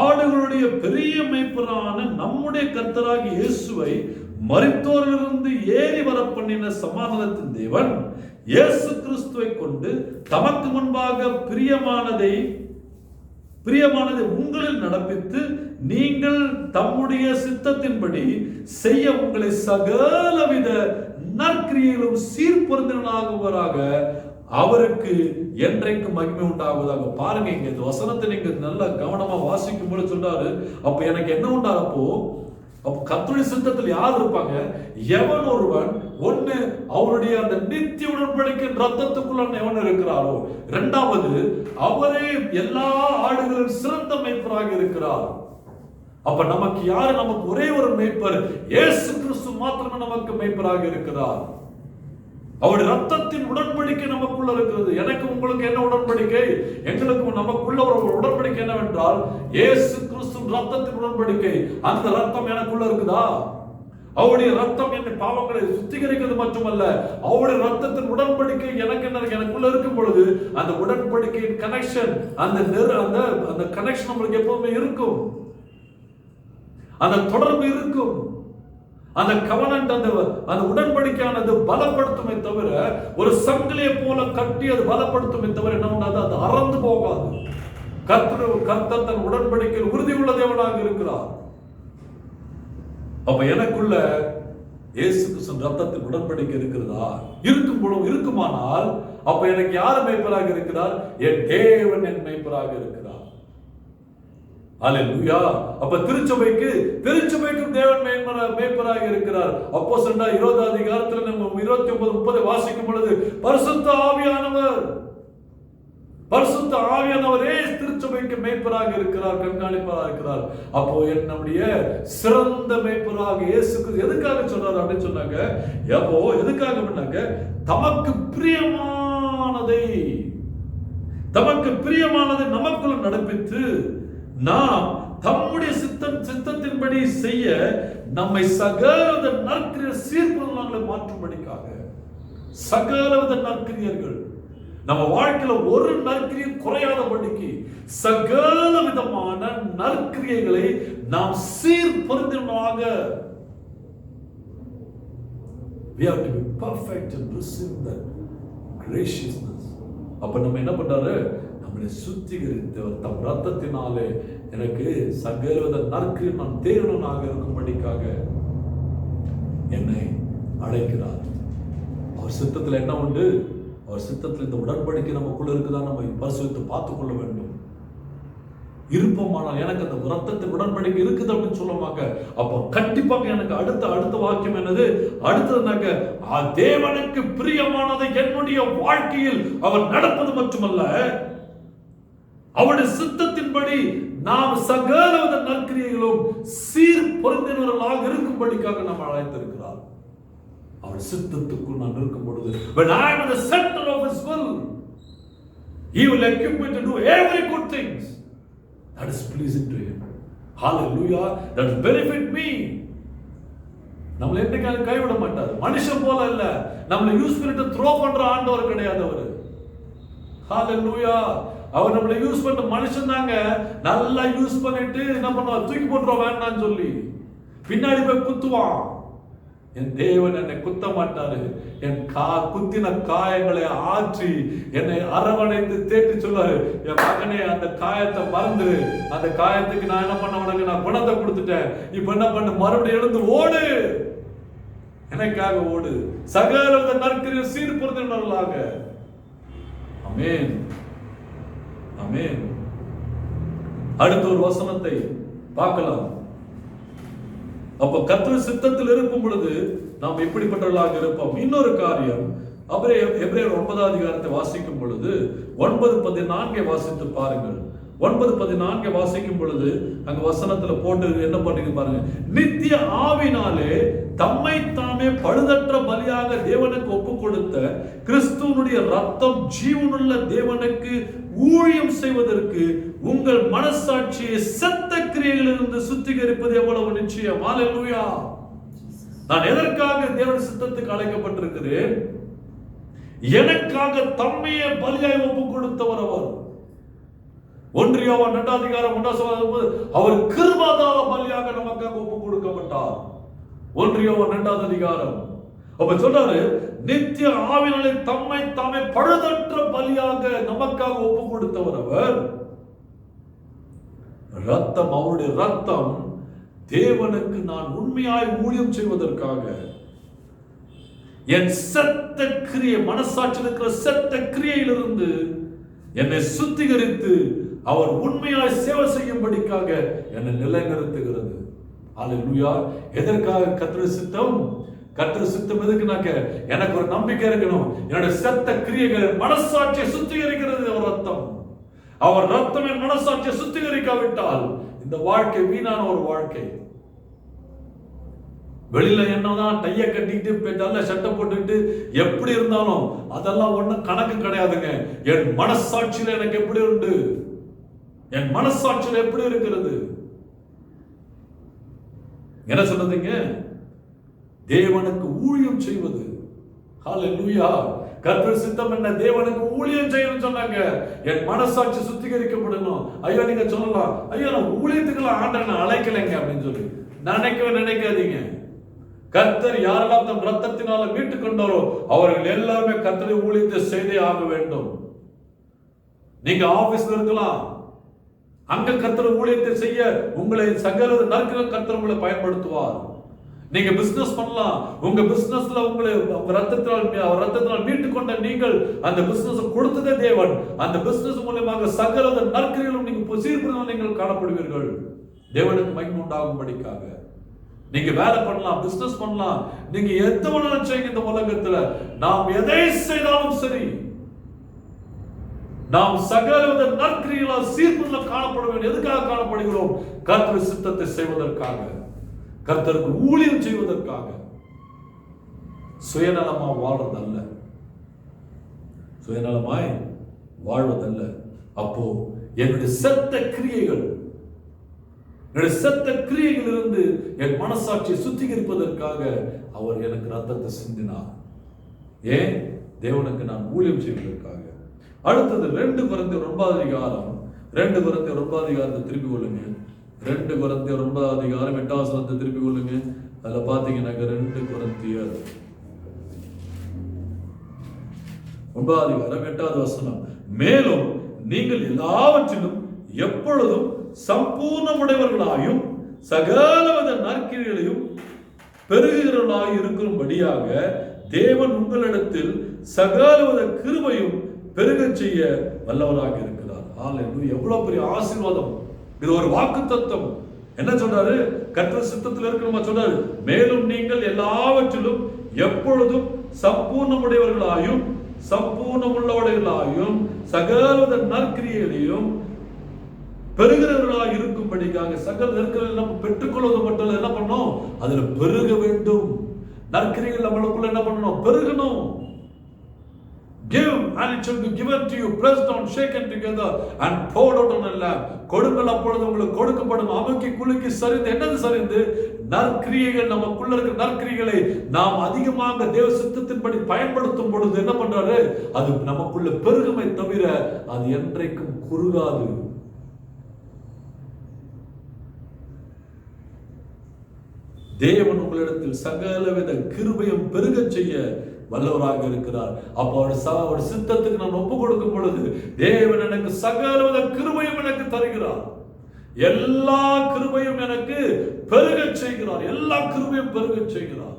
Speaker 1: ஆடுகளுடைய பெரிய மேய்ப்பரான நம்முடைய கர்த்தராகிய இயேசுவை மரித்தோரிலிருந்து ஏறி வர பண்ணின சமாதானத்தின் தேவன் இயேசு கிறிஸ்துவை கொண்டு தமக்கு முன்பாக பிரியமானதை உங்களில் நடப்பித்து நீங்கள் தம்முடைய சித்தத்தின்படி செய்ய உங்களை சகலவித நற்கிரியைகளும் சீர்பொருந்தினராகுவராக அவருக்கு என்றைக்கு மகிமை உண்டாகுவதாக. பாருங்க, இங்க இந்த வசனத்தை நீங்க நல்லா கவனமா வாசிக்கும் போது சொல்றாரு, அப்ப எனக்கு என்ன உண்டாரப்போ, அப்ப கர்த்தருடைய சித்தத்தில் யார் இருப்பாங்க? எவன் ஒருவன் ஒண்ணு அவருடைய அந்த நித்திய உடன்படிக்கை ரத்தத்துக்குள்ள எவன் இருக்கிறாரோ, இரண்டாவது அவரே எல்லா ஆடுகளின் சிறந்த மேய்ப்பராக இருக்கிறார். அப்ப நமக்கு யாரு? நமக்கு ஒரே ஒரு மேய்ப்பர், இயேசு கிறிஸ்து மாத்திரமே நமக்கு மேய்ப்பராக இருக்கிறார். அவருடைய ரத்தத்தின் உடன்படிக்கை நமக்குள்ள இருக்கிறது. எனக்கு உங்களுக்கு என்ன உடன்படிக்கை? எங்களுக்கு நமக்குள்ள ஒரு உடன்படிக்கை என்னவென்றால் இயேசு கிறிஸ்து ரத்தத்தின் உடன்படிக்கை. அந்த ரத்தம் எனக்குள்ள இருக்குதா? அவருடைய ரத்தம் என் பாவங்களை சுத்திகரிக்கிறது மட்டுமல்ல, அவருடைய ரத்தத்தின் உடன்படிக்கை எனக்குள்ள இருக்கும் பொழுது அந்த உடன்படிக்கையின் கனெக்ஷன், அந்த கனெக்ஷன் நம்மளுக்கு எப்பவுமே இருக்கும், அந்த தொடர்பு இருக்கும். அந்த கவனன்ட், அந்த உடன்படிக்கையானது பலப்படுத்துமே தவிர, ஒரு சங்கிலியை போல கட்டி அது பலப்படுத்துமே தவிர என்ன பண்ணாது? அது அறந்து போகாது. கர்த்தர் தன் உடன்படிக்கையில் உறுதி உள்ள தேவனாக இருக்கிறார். அப்ப எனக்குள்ள இயேசு கிறிஸ்து ரத்தத்தின் உடன்படிக்கை இருக்கிறதா? இருக்குமானால் அப்ப எனக்கு யார் மேய்ப்பராக இருக்கிறார்? என் தேவன் என் மேய்ப்பராக இருக்கிறார். அல்லேலூயா. அப்ப திருச்சபைக்கும் தேவன் மேய்ப்பராக இருக்கிறார். அப்போஸ்தலர் 20 அதிகாரத்துல நம்ம 29-30 வாசிக்கும் பொழுது பரிசுத்த ஆவியானவரே திருச்சபைக்கு மேய்ப்பராக இருக்கிறார், கண்காணிப்பராக இருக்கிறார். அப்போ நம்முடைய சிறந்த மேய்ப்பராக இயேசு கிறிஸ்து எதுக்காக சொல்றாரு அப்படின்னு சொன்னாங்க? அப்போ எதுக்காக பண்ணாங்க? தமக்கு பிரியமானதை நமக்குள்ள நடப்பித்து நாம் தம்முடைய சித்தத்தின்படி செய்ய நம்மை சகலவித நற்கிரியர் சீர்பொருளாக மாற்றும்படிக்காக. சகலவித நற்கிரியர்கள் நம்ம வாழ்க்கையில ஒரு நற்கிரியை குறையாதபடிக்கு சகல விதமான நற்கிரியைகளை நாம் சீர்பொருந்தினமாக. We have to be perfect and receive that graciousness. அப்ப நம்ம என்ன பண்றாரு? நம்மளை சுத்திகரித்தவர் தம் ரத்தத்தினாலே எனக்கு சகலவித நற்கிரியை நான் தேவனாக இருக்கும்படிக்காக என்னை அழைக்கிறார். அவர் சித்தத்தில் என்ன உண்டு? அவர் சித்தத்தில் இந்த உடன்படிக்கை நமக்குள்ள இருக்குதா நம்ம பரிசோதித்து பார்த்துக் கொள்ள வேண்டும். இருப்போமானால் எனக்கு அந்த ரத்தத்தின் உடன்படிக்கை இருக்குது அப்படின்னு சொல்லுவாங்க. அப்போ கண்டிப்பாக எனக்கு அடுத்த வாக்கியம் என்னது? அடுத்ததுனாக்க தேவனுக்கு பிரியமானதை என்னுடைய வாழ்க்கையில் அவர் நடப்பது மட்டுமல்ல, அவருடைய சித்தத்தின்படி நாம் சகலவித நற்கிரியைகளும் சீர் பொருந்தினவர்களாக இருக்கும்படிக்காக நாம் அழைத்திருக்கிறார். அவர் சித்தத்துக்குள் நான் இருக்கும் பொழுது, when I am in the center of his will, he will equip me to do every good things that is pleasing to him. Hallelujah. That will benefit me. நம்மளை என்னைக்காவது கைவிட மாட்டார். மனுஷன் போல இல்ல, நம்மளை யூஸ் பண்ணிட்டு த்ரோ பண்ற ஆண்டவர் கிடையாது அவரு. ஹalleluya. அவர் நம்மளை யூஸ் பண்ற மனுஷன் தாங்க. நல்லா யூஸ் பண்ணிட்டு என்ன பண்ணுவான்? தூக்கி போட்டுருவான் வேண்டாம்னு சொல்லி பின்னாடி போய் குத்துவான். என் தேவன் என்னை குத்த மாட்டாரு. என் குத்தின காயங்களை ஆற்றி என்னை அரவணைத்து தேட்டி சொல்லுவாரு, என் மகனே அந்த காயத்தை மறந்து, அந்த காயத்துக்கு நான் என்ன பண்ண, உனக்கு நான் குணத்தை கொடுத்துட்டேன், இப்ப என்ன பண்ண, மறுபடியும் எழுந்து ஓடு, எனக்காக ஓடு, சகல நற்கிரியை சீர்பொருந்தினவர்களாக. ஆமென். ஆமென். அடுத்த ஒரு வசனத்தை பார்க்கலாம். அப்ப கர்த்தர் சித்தத்தில் இருக்கும் பொழுது நாம் எப்படிப்பட்டவர்களாக இருப்போம். இன்னொரு காரியம், எபிரேயர் 9ஆம் அதிகாரத்தை வாசிக்கும் பொழுது 9:14 வாசித்து பாருங்கள். 9:14 வாசிக்கும் பொழுது அங்க வசனத்துல போட்டு என்ன பண்றீங்க பாருங்க. நித்திய ஆவினாலே தம்மை தாமே பழுதற்ற பலியாக தேவனுக்கு ஒப்பு கொடுத்த கிறிஸ்துவனுடைய ரத்தம் ஜீவனுள்ள தேவனுக்கு ஊழியம் செய்வதற்கு உங்கள் மனசாட்சியை செத்த கிரியைகளிலிருந்து சுத்திகரிப்பது எவ்வளவு நிச்சயம். ஹல்லேலூயா. நான் எதற்காக தேவனுடைய சித்தத்துக்கு அழைக்கப்பட்டிருக்கிறேன்? எனக்காக தம்மையே பலியாய் ஒப்பு கொடுத்தவர் அவர். 1 யோவான் 2ஆம் அதிகாரம் 1ஆம் வசனம், அவர் கிருபாதார பலியாக நமக்காக ஒப்பு கொடுக்கப்பட்டார். 1 யோவான் 2ஆம் அதிகாரம். அப்ப சொல்றாரு, நித்திய ஆவினாலே தம்மை தாமே பழுதற்ற பலியாக நமக்காக ஒப்பு கொடுத்தவர் அவர். ரத்தம், அவருடைய ரத்தம் தேவனுக்கு நான் உண்மையாய் ஊழியம் செய்வதற்காக, என் செத்த கிரியை, மனசாட்சியில் இருக்கிற செத்த கிரியையிலிருந்து என்னை சுத்திகரித்து அவர் உண்மையாய் சேவை செய்யும்படிக்காக என்னை நிலைநிறுத்துகிறது. ஹல்லேலூயா. எதற்காக கர்த்தருடைய சித்தம்? கர்த்தருடைய சித்தம் எதுக்குனாக்க, எனக்கு ஒரு நம்பிக்கை இருக்கணும். என்னுடைய செத்த கிரியைகள் மனசாட்சியை சுத்திகரிக்கிறது அவர் ரத்தம். அவர் ரத்தம் என் மனசாட்சியை சுத்திகரிக்காவிட்டால் இந்த வாழ்க்கை வீணான ஒரு வாழ்க்கை. வெளியில என்னதான் டைய கட்டிக்கிட்டு நல்ல சட்டை போட்டுக்கிட்டு எப்படி இருந்தாலும் அதெல்லாம் ஒண்ணும் கணக்கு கிடையாதுங்க. என் மனசாட்சியில எனக்கு எப்படி உண்டு? என் மனசாட்சியில எப்படி இருக்கிறது? என்ன சொன்னதுங்க? தேவனுக்கு ஊழியம் செய்வது. ஹல்லேலூயா. கர்த்தர் சித்தம் என்ன? தேவனுக்கு ஊழியம் செய்யணும்னு சொன்னாங்க. என் மனசாட்சி சுத்திகரிக்கப்படணும். ஐயோ, நீங்க சொல்லலாம், ஐயோ நான் ஊழியத்துக்குலாம் ஆண்டவனை அழைக்கலைங்க அப்படின்னு சொல்லி நினைக்காதீங்க. கர்த்தர் யாரெல்லாம் தம் ரத்தத்தினால மீட்டுக் கொண்டாரோ அவர்கள் எல்லாருமே கர்த்தருடைய ஊழியத்தை செய்தே ஆக வேண்டும். நீங்க ஆபீஸ்ல இருக்கலாம், அங்க கர்த்தர் ஊழியத்தை செய்ய உங்களை சகல நற்கிற கர்த்தர் உங்களை பயன்படுத்துவார். நீங்க பிசினஸ் பண்ணலாம், உங்க பிசினஸ்ல உங்களை ரத்தத்தினால் மீட்டுக் கொண்ட நீங்கள் அந்த பிசினஸ் கொடுத்ததே தேவன். அந்த பிசினஸ் மூலமாக சகல நற்கிரிகளும் நீங்க சீர்படுத்த நீங்கள் காணப்படுவீர்கள். தேவனுக்கு மகிமை உண்டாகும்படிக்காக நீங்க வேலை பண்ணலாம், பிசினஸ் பண்ணலாம், நீங்க எந்த வேணாலும் செய்யுங்க. இந்த உலகத்துல நாம் எதை செய்தாலும் சரி, நாம் சகல நற்கிரிகளால் சீர்படுத்த காணப்பட வேண்டும். எதுக்காக காணப்படுகிறோம்? கர்த்தருடைய சித்தத்தை செய்வதற்காக, கர்த்தருக்கு ஊழியம் செய்வதற்காக. சுயநலமா வாழ்றதல்ல, சுயநலமாய் வாழ்வதல்ல. அப்போ என்னுடைய செத்த கிரியைகள், என்னுடைய செத்த கிரியைகளிலிருந்து என் மனசாட்சியை சுத்திகரிப்பதற்காக அவர் எனக்கு ரத்தத்தை சிந்தினார். ஏன்? தேவனுக்கு நான் ஊழியம் செய்வதற்காக. அடுத்தது 2 கொரிந்தியர் 9ஆம் அதிகாரம். 2 கொரிந்தியர் 9ஆம் அதிகாரத்தை திருப்பி கொள்ளுங்க. 2 கொரிந்தியர் 9ஆம் அதிகாரம் 8ஆம் வசனத்தை திருப்பி கொள்ளுங்க. அதுல பாத்தீங்கன்னாக்க 2 கொரிந்தியர் 9ஆம் அதிகாரம் 8வது வசனம், மேலும் நீங்கள் எல்லாவற்றிலும் எப்பொழுதும் சம்பூர்ணமுடையவர்களாயும் சகலவித நற்கிரியைகளையும் பெருகுகிறவர்களாய் இருக்கும்படியாக தேவன் உங்களிடத்தில் சகலவித கிருபையும் பெருகச் செய்ய வல்லவராக இருக்கிறார். ஹல்லேலூயா. எவ்வளவு பெரிய ஆசீர்வாதம்! இது ஒரு வாக்குத்தத்தம். என்ன சொல்றாரு? கர்த்தர் சித்தத்தில் இருக்கிற சொல்றாரு, மேலும் நீங்கள் எல்லாவற்றிலும் எப்பொழுதும் சம்பூர்ணமுடையவர்களாயும் சம்பூர்ணமுள்ளவர்களாயும் சகலவித நற்கிரியைகளையும் பெருகிறவர்களாக இருக்கும்படிக்காக. சகல நற்கிரியைகளை நம்ம பெற்றுக்கொள்வது மட்டும் என்ன பண்ணணும்? அதுல பெருக வேண்டும். நற்கிரியைகள் நம்மளுக்குள்ள என்ன பண்ணணும்? பெருகணும். Give and it shall be given to you, pressed down, shaken together and poured out on a lap. கொடுங்கள், அப்பொழுது உங்களுக்கு கொடுக்கப்படும். அமுக்கி குலுக்கி சரிந்து, என்னது சரிந்து? நற்கிரியைகள், நமக்குள்ள இருக்கிற நற்கிரியைகளை நாம் அதிகமாக தேவ சித்தத்தின்படி பயன்படுத்தும் பொழுது என்ன பண்றாரு? அது நமக்குள்ள பெருகுமை தவிர அது என்றைக்கும் குறுகாது. தேவன் உங்களிடத்தில் சகலவித கிருபையும் பெருகச் செய்ய வல்லவராக இருக்கிறார். அப்போ அவர் சித்தத்துக்கு நான் ஒப்பு கொடுக்கும் பொழுது தேவன் எனக்கு சகலவித கிருபையும் எனக்கு தருகிறார். எல்லா கிருபையும் எனக்கு பெருகச் செய்கிறார். எல்லா கிருபையும் பெருகச் செய்கிறார்.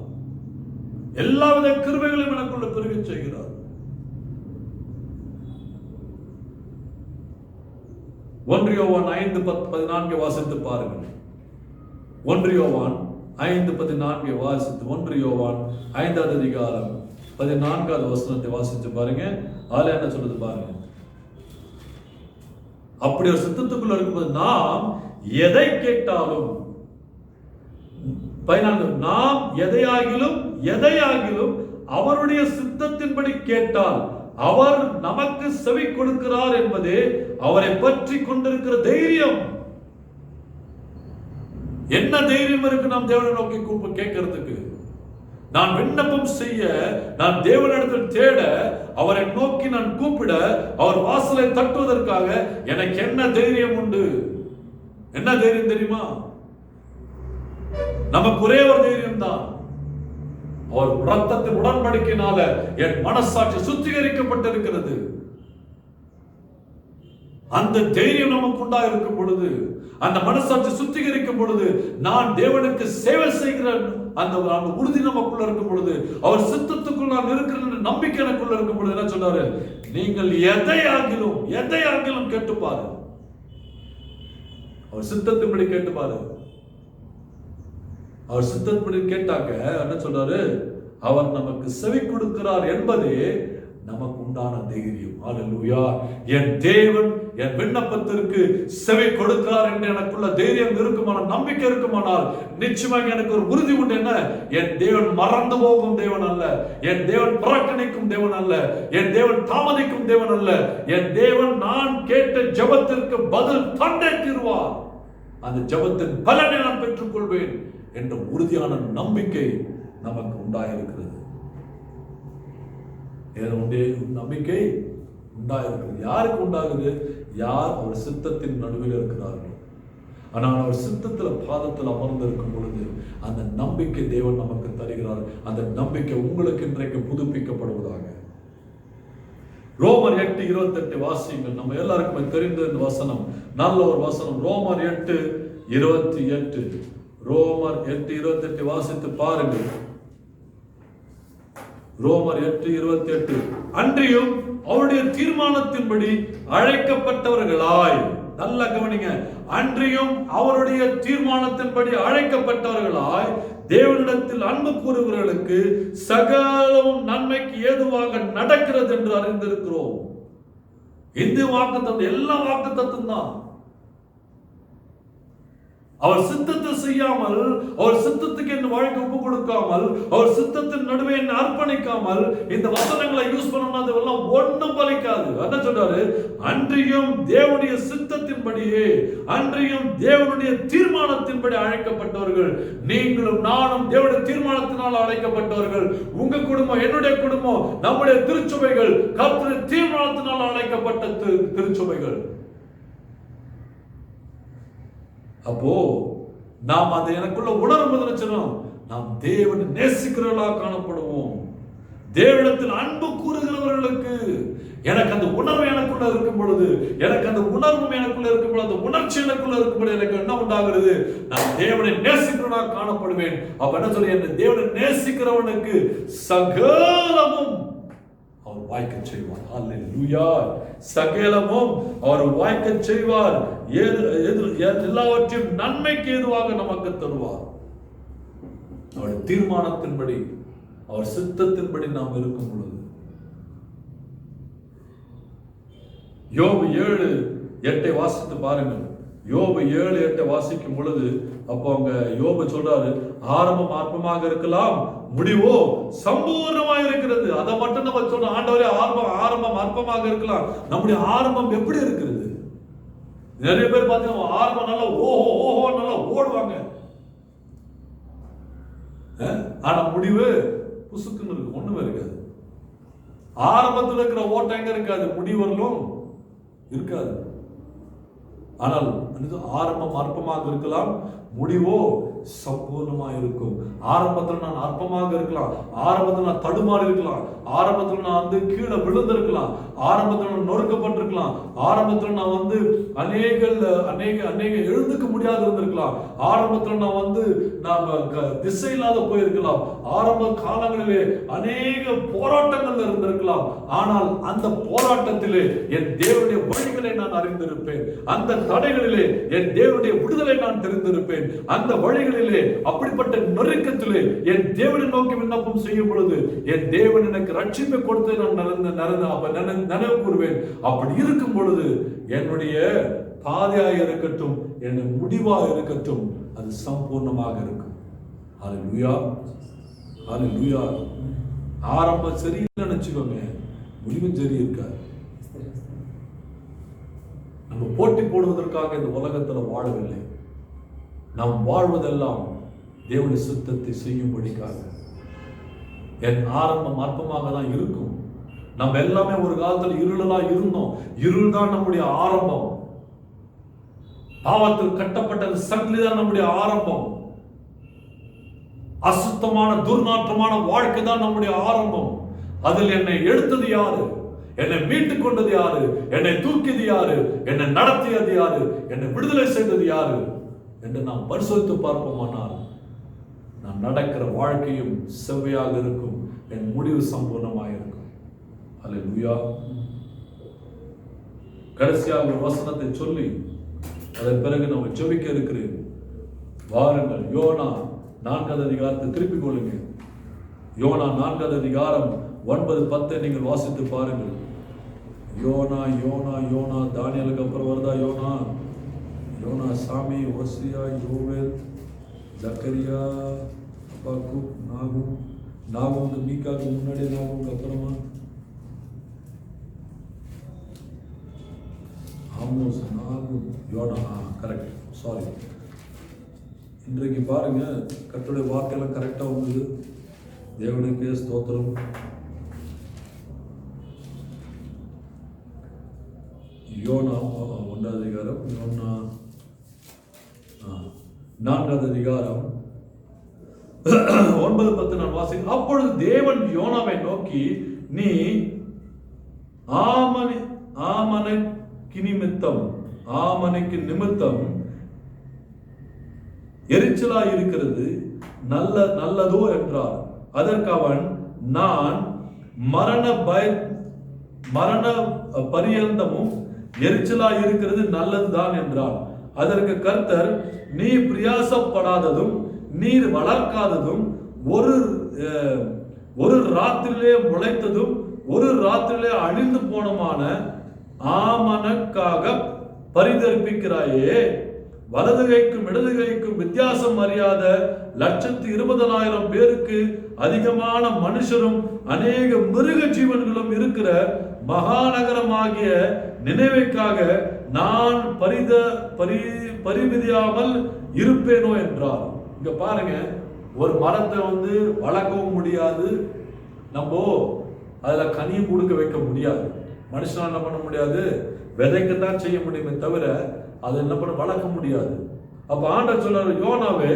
Speaker 1: எல்லாவித கிருபைகளையும் எனக்குள்ள பெருகச் செய்கிறார். 1 யோவான் 5:14 வாசித்து பாருங்கள். 1 யோவான் 5:14 வாசித்து 1 யோவான் 5வது அதிகாரம் 14வது வசனத்தை வாசித்து பாருங்க. அதுல என்ன சொல்லுது பாருங்க. அப்படி ஒரு சித்தத்துக்குள்ள இருக்கும்போது நாம் எதை கேட்டாலும் 14 நாம் எதையாகிலும் அவருடைய சித்தத்தின்படி கேட்டால் அவர் நமக்கு செவி கொடுக்கிறார் என்பதே அவரை பற்றி கொண்டிருக்கிற தைரியம். என்ன தைரியம் இருக்கு நாம் தேவனை நோக்கி கேட்கிறதுக்கு? நான் விண்ணப்பம் செய்ய, நான் தேவனிடத்தில் தேட, அவரை நோக்கி நான் கூப்பிட, அவர் வாசலை தட்டுவதற்காக எனக்கு என்ன தைரியம் உண்டு? என்ன தைரியம் தெரியுமா? நமக்கு ஒரே ஒரு தைரியம் தான். அவர் ரத்தத்தின் உடன்படிக்கையினால என் மனசாட்சி சுத்திகரிக்கப்பட்டிருக்கிறது. அந்த தைரியம் நமக்கு உண்டா இருக்கும் பொழுது, அந்த மனசாட்சி சுத்திகரிக்கும் பொழுது, நான் தேவனுக்கு சேவை செய்கிற அந்த உறுதி நமக்குள்ள இருக்கும் பொழுது, அவர் சித்தத்துக்குள் நான் இருக்கிற நம்பிக்கை எனக்குள்ள இருக்கும் பொழுது என்ன சொன்னாரு? நீங்கள் எதையாகிலும் கேட்டுப்பாரு. அவர் சித்தத்தின்படி கேட்டுப்பாரு. அவர் சித்தத்தின்படி கேட்டாக்க என்ன சொல்றாரு? அவர் நமக்கு செவி கொடுக்கிறார் என்பதே நமக்கு உண்டான தைரியம். ஹல்லேலூயா! என் தேவன் என் விண்ணப்பத்திற்கு செவி கொடுக்கிறார் என்று எனக்குள்ள தைரியம் இருக்குமானால், நம்பிக்கை இருக்குமானால், நிச்சயமாக எனக்கு ஒரு உறுதி உண்டு. என்ன? என் தேவன் மறந்து போகும் தேவன் அல்ல. என் தேவன் புறக்கணிக்கும் தேவன் அல்ல. என் தேவன் தாமதிக்கும் தேவன் அல்ல. என் தேவன் நான் கேட்ட ஜெபத்திற்கு பதில் தந்தே தீருவார். அந்த ஜெபத்தின் பலனை நான் பெற்றுக் கொள்வேன் என்ற உறுதியான நம்பிக்கை நமக்கு உண்டாயிருக்கிறது. நம்பிக்கை உண்டாயிருக்கிறது. யாருக்கு உண்டாகுது? யார் அவர் சித்தத்தின் நடுவில் இருக்கிறார்கள். ஆனால் அவர் சித்தத்தில் பாதத்தில் அமர்ந்திருக்கும் பொழுது அந்த நம்பிக்கை தேவன் நமக்கு தருகிறார். அந்த நம்பிக்கை உங்களுக்கு இன்றைக்கு புதுப்பிக்கப்படுவதாக. ரோமர் 8:28 வாசியுங்கள். நம்ம எல்லாருக்குமே தெரிந்த இந்த வசனம், நல்ல ஒரு வசனம். ரோமர் 8:28 ரோமர் 8:28 வாசித்து பாருங்கள். ரோமர் 8:28 அன்றியும் அவருடைய தீர்மானத்தின்படி அழைக்கப்பட்டவர்களாய், நல்ல கவனிங்க, அன்றியும் அவருடைய தீர்மானத்தின்படி அழைக்கப்பட்டவர்களாய் தேவனிடத்தில் அன்பு கூறுகிறவர்களுக்கு சகலமும் நன்மைக்கு ஏதுவாக நடக்கிறது என்று அறிந்திருக்கிறோம். இந்த வாக்குத்தத்தம் எல்லா வாக்குத்தத்தம் தான். அவர் சித்தத்தை செய்யாமல், அவர் சித்தத்துக்கு என்ன வாழ்க்கை ஒப்பு கொடுக்காமல், அவர் சித்தத்தின் நடுவே என்ன அர்ப்பணிக்காமல் இந்த வசனங்களை யூஸ் பண்ணணும், எல்லாம் ஒன்றும் பலிக்காது. என்ன சொல்றாரு? அன்றியும் தேவனுடைய சித்தத்தின்படியே, அன்றியும் தேவனுடைய தீர்மானத்தின்படி அழைக்கப்பட்டவர்கள். நீங்களும் நானும் தேவனுடைய தீர்மானத்தினால் அழைக்கப்பட்டவர்கள். உங்க குடும்பம், என்னுடைய குடும்பம், நம்முடைய திருச்சபைகள் கர்த்தருடைய தீர்மானத்தினால் அழைக்கப்பட்ட திருச்சபைகள். அப்போ நாம் அதை எனக்குள்ள உணரும்போது நாம் தேவனை நேசிக்கிறவர்களாக காணப்படுவோம். தேவனிடத்தில் அன்பு கூறுகிறவர்களுக்கு எனக்கு அந்த உணர்வு எனக்குள்ள இருக்கும் பொழுது, எனக்கு அந்த உணர்வும் எனக்குள்ள இருக்கும் பொழுது, அந்த உணர்ச்சி எனக்குள்ள இருக்கும் பொழுது எனக்கு என்ன உண்டாகிறது? நான் தேவனை நேசிக்கிறவனாக காணப்படுவேன். அப்ப என்ன சொல்லி, என்ன தேவனை நேசிக்கிறவனுக்கு சகலமும் அவர் வாய்க்க செய்வார். ஹல்லேலூயா! சகலமும் அவர் வாய்க்க செய்வார். எல்லாவற்றையும் நன்மைக்கு ஏதுவாக நமக்கு தருவார். அவருடைய தீர்மானத்தின்படி, அவர் சித்தத்தின்படி நாம் இருக்கும் பொழுது. யோபு 7:8 வாசித்து பாருங்கள். யோபு 7:8 வாசிக்கும் பொழுது அப்போ அங்க யோபு சொல்றாரு, ஆரம்பம் அற்பமாக இருக்கலாம், முடிவோ சம்பூர்ணமாக இருக்கிறது. அதை மட்டும் நம்ம சொல்றோம். ஆண்டவரே, ஆரம்பம் அற்பமாக இருக்கலாம். நம்முடைய ஆரம்பம் எப்படி இருக்கிறது? நிறைய பேர் பார்த்தீங்கன்னா ஆரம்பம் நல்லா ஓஹோ நல்லா ஓடுவாங்க, ஆனா முடிவு புசுக்குன்னு இருக்கு, ஒண்ணுமே இருக்காது. ஆரம்பத்தில் இருக்கிற ஓட்டம் எங்க இருக்காது, முடிவர்களும் இருக்காது. ஆனால் ஆரம்பம் அற்பமாக இருக்கலாம், முடிவோ சம்பூர்ணமா இருக்கும். ஆரம்பத்தில் நான் அற்பமாக இருக்கலாம், ஆரம்பத்தில் நான் தடுமாறி இருக்கலாம், ஆரம்பத்தில் நான் கீழே விழுந்திருக்கலாம், ஆரம்பத்தில் நான் நொறுக்கப்பட்டிருக்கலாம், ஆரம்பத்தில் நான் அநேக எழுந்துக்க முடியாது இருந்திருக்கலாம், ஆரம்பத்தில் நான் திசை இல்லாத போயிருக்கலாம், ஆரம்ப காலங்களிலே அநேக போராட்டங்கள் இருந்திருக்கலாம். ஆனால் அந்த போராட்டத்திலே என் தேவனுடைய வழிகளை நான் அறிந்திருப்பேன், அந்த தடைகளிலே என் தேவனுடைய விடுதலை நான் தெரிந்திருப்பேன், அந்த வழிகளிலே அப்படிப்பட்ட நெருக்கத்திலே என் தேவனை நோக்கி விண்ணப்பம் செய்யும் பொழுது என் தேவன் எனக்கு ரட்சிப்பை கொடுத்து நான் நினைவு கூறுவேன். அப்படி இருக்கும் பொழுது என்னுடைய பாதையாக இருக்கட்டும், என் முடிவாக இருக்கட்டும், அது சம்பூர்ணமாக இருக்கும். ஹல்லேலூயா, ஹல்லேலூயா. ஆரம்பம் சரியில்லை நினைச்சுக்கோங்க, முடிவும் சரி இருக்காது. நம்ம போட்டி போடுவதற்காக இந்த உலகத்தில் வாழவில்லை. நாம் வாழ்வதெல்லாம் தேவனுடைய சித்தத்தை செய்யும்படிக்காக. என் ஆரம்பம் அற்பமாக தான் இருக்கும். நம்ம எல்லாமே ஒரு காலத்தில் இருளெல்லாம் இருந்தோம். இருள் தான் நம்முடைய ஆரம்பம். பாவத்தில் கட்டப்பட்ட சங்கிலி தான் நம்முடைய ஆரம்பம். அசுத்தமான துர்நாற்றமான வாழ்க்கை தான் நம்முடைய ஆரம்பம். அதில் என்னை எடுத்தது யாரு? என்னை மீட்டுக் கொண்டது யாரு? என்னை தூக்கியது யாரு? என்னை நடத்தியது யாரு? என்னை விடுதலை செய்தது யாரு என்று நாம் பரிசோதித்து பார்ப்போமானால் நாம் நடக்கிற வாழ்க்கையும் செவ்வையாக இருக்கும், என் முடிவு சம்பூர்ணமாக இருக்கும். ஹல்லேலூயா. கடைசியாக ஒரு வசனத்தை சொல்லி அதன் பிறகு நம்ம ஜெபிக்க இருக்கிறேன். வாருங்கள், யோனா 4வது அதிகாரத்தை திருப்பிக் கொள்ளுங்க. யோனா 4வது அதிகாரம் 9-10 நீங்கள் வாசித்து பாருங்கள். யோனா யோனா யோனா தானியலுக்கு அப்புறம் வருதா யோனா? யோனா சாமி, ஓசியா, யோவேல், ஜக்கரியா, அபாக்கூப், நாகும், மீகாக்கு முன்னாடி நாகும் அப்புறமா ஆமோஸ், நாகும், யோனா. Correct, sorry. இன்றைக்கு பாருங்க, கர்த்தருடைய வார்த்தையெல்லாம் கரெக்டாக வந்தது. தேவனுக்கே ஸ்தோத்திரம். யோனா 1வது அதிகாரம், யோனா 4வது அதிகாரம் 9-10 நான் வாசிக்கிறேன். அப்பொழுது தேவன் யோனாவை நோக்கி, நீ ஆமனுக்கு நிமித்தம் எரிச்சலாய் இருக்கிறது நல்லதோ என்றார். அதற்கு அவன், நான் மரண பரியந்தமும் எரிச்சலாய் இருக்கிறது நல்லதுதான் என்றான். அதற்கு கர்த்தர், நீ பிரயாசப்படாததும் நீர் வளர்க்காததும் ஒரு ராத்திரிலே முளைத்ததும் ஒரு ராத்திரிலே அழிந்து போனமான ஆமனுக்காக பரிதரிப்பிக்கிறாயே. வலது கைக்கும் இடது கைக்கும் வித்தியாசம் அறியாத 120,000 பேருக்கு அதிகமான மனுஷரும் அநேக மிருக ஜீவன்களும் இருக்கிற மகாநகரமாகிய நினைவைக்காக நான் பரிமிதியாமல் இருப்பேனோ என்றார். இங்க பாருங்க, ஒரு மரத்தை வளர்க்கவும் முடியாது, நம்ம அதுல கனியும் கொடுக்க வைக்க முடியாது. மனுஷனால என்ன பண்ண முடியாது? விதைக்கத்தான் செய்ய முடியுமே தவிர அதை என்ன பண்ண வளர்க்க முடியாது. அப்ப ஆண்டவர் சொல்றாரு, யோனாவே,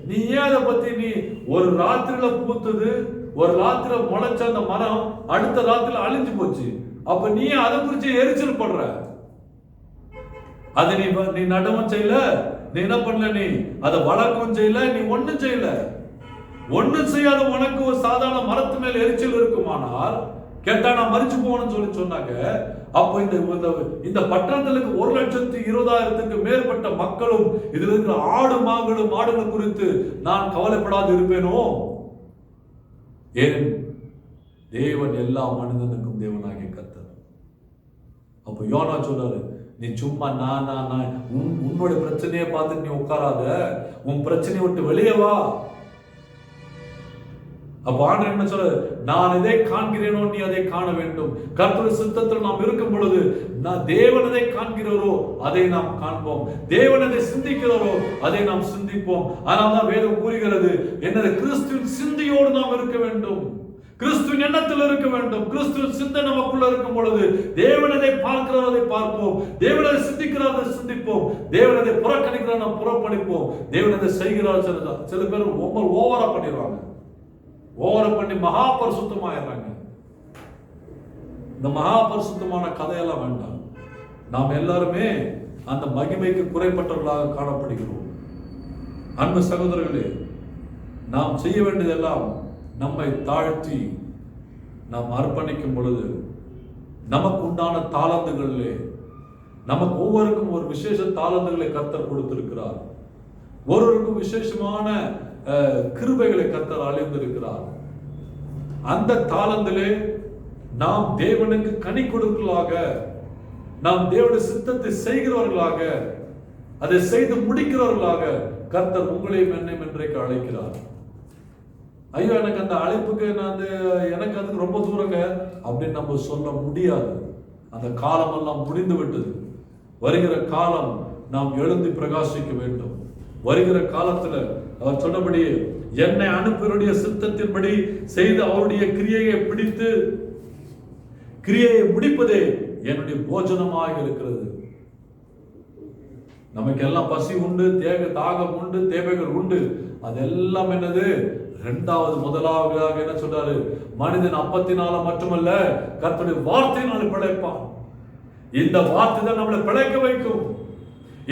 Speaker 1: நீ ஏன் அதை பத்தி, நீ ஒரு ராத்திரில பூத்தது, ஒரு ராத்திரில முளைச்ச அந்த மரம் அடுத்த ராத்திரில அழிஞ்சு போச்சு. அப்ப நீ அதை குறிச்சு எரிச்சல் படுற. அதை நீ நடவும் செய்யல, நீ என்ன பண்ணல, நீ அதை வளர்க்கவும் செய்யல, நீ ஒண்ணும் செய்யல. ஒண்ணும் செய்யாத உனக்கு ஒரு சாதாரண மரத்து மேல எரிச்சல் இருக்குமானால் கேட்டா நான் மறிச்சு போகணும்னு சொன்னாங்க. அப்போ இந்த பட்டணத்திற்கு 1,20,000க்கு மேற்பட்ட மக்களும் இதுல இருக்கிற மாடுகள் குறித்து நான் கவலைப்படாது இருப்பேனோ? ஏன்? தேவன் எல்லா மனிதனுக்கும் தேவனாகிய கர்த்தர். அப்போ யோனா சொல்றாரு, நீ சும்மா நான் உன்னோட பிரச்சனையை பார்த்து நீ உட்காராத, உன் பிரச்சனையை விட்டு வெளியே வா. அப்ப ஆண்டவர் என்ன சொல்ற, நான் எதை காண்கிறேனோ நீ அதை காண வேண்டும். கர்த்தருடைய சித்தத்தில் நாம் இருக்கும் பொழுது தேவன் எதை காண்கிறோரோ அதை நாம் காண்போம், தேவன் எதை சிந்திக்கிறோரோ அதை நாம் சிந்திப்போம். அதனால்தான் வேதம் கூறுகிறது, என்னது, கிறிஸ்துவின் சிந்தையோடு நாம் இருக்க வேண்டும். கிறிஸ்துவின் எண்ணத்தில் இருக்க வேண்டும். கிறிஸ்துவின் சிந்தை நமக்குள்ள இருக்கும் பொழுது தேவன் அதை பார்க்கிறதை பார்ப்போம், தேவன் அதை சிந்திக்கிறதை சிந்திப்போம், தேவன் அதை புறக்கணிக்கிறார் நாம் புறக்கணிப்போம், தேவன் அதை செய்கிறார். சில பேர் ஓவரா பண்ணிடுவாங்க, ஓவரா பண்ணி மகா பரிசுத்தமாயிடுறாங்க. இந்த மகா பரிசுத்தமான கதையெல்லாம் வேண்டாம். நாம் எல்லாருமே அந்த மகிமைக்கு குறைப்பட்டவர்களாக காணப்படுகிறோம். அன்பு சகோதரர்களே, நாம் செய்ய வேண்டியதெல்லாம் நம்மை தாழ்த்தி நாம் அர்ப்பணிக்கும் பொழுது நமக்கு உண்டான தாளந்துகளிலே நமக்கு ஒவ்வொருக்கும் ஒரு விசேஷ தாளந்துகளை கர்த்தர் கொடுத்திருக்கிறார். ஒருவருக்கும் விசேஷமான கிருபைகளை கர்த்தர் அழிந்திருக்கிறார். அந்த தாளந்திலே நாம் தேவனுக்கு கனி கொடுக்கலாக, நாம் தேவனுடைய சித்தத்தை செய்கிறவர்களாக, அதை செய்து முடிக்கிறவர்களாக கர்த்தர் உங்களையும் என்னையும் இன்றைக்கு அழைக்கிறார். ஐயோ, எனக்கு அந்த அழைப்புக்கு எனக்கு அதுக்கு ரொம்ப தூரங்க அப்படின்னு நம்ம சொல்ல முடியாது. அந்த காலம் எல்லாம் முடிந்து விட்டது. வருகிற காலம் நாம் எழுந்து பிரகாசிக்க வேண்டும். வருகிற காலத்துல அவர் சொன்னபடி என்னை அனுப்பினுடைய சித்தத்தின்படி செய்து அவருடைய கிரியையை பிடித்து கிரியையை முடிப்பதே என்னுடைய போஜனமாக இருக்கிறது. நமக்கு எல்லாம் பசி உண்டு, தாகம் உண்டு, தேவைகள் உண்டு. அதெல்லாம் என்னது? இரண்டாவது முதலாவதாக என்ன சொல்றாரு? மனிதன் அப்பத்தினால மட்டுமல்ல கர்த்தருடைய வார்த்தையினால் பிழைப்பான். இந்த வார்த்தை தான் நம்மளை பிழைக்க வைக்கும்.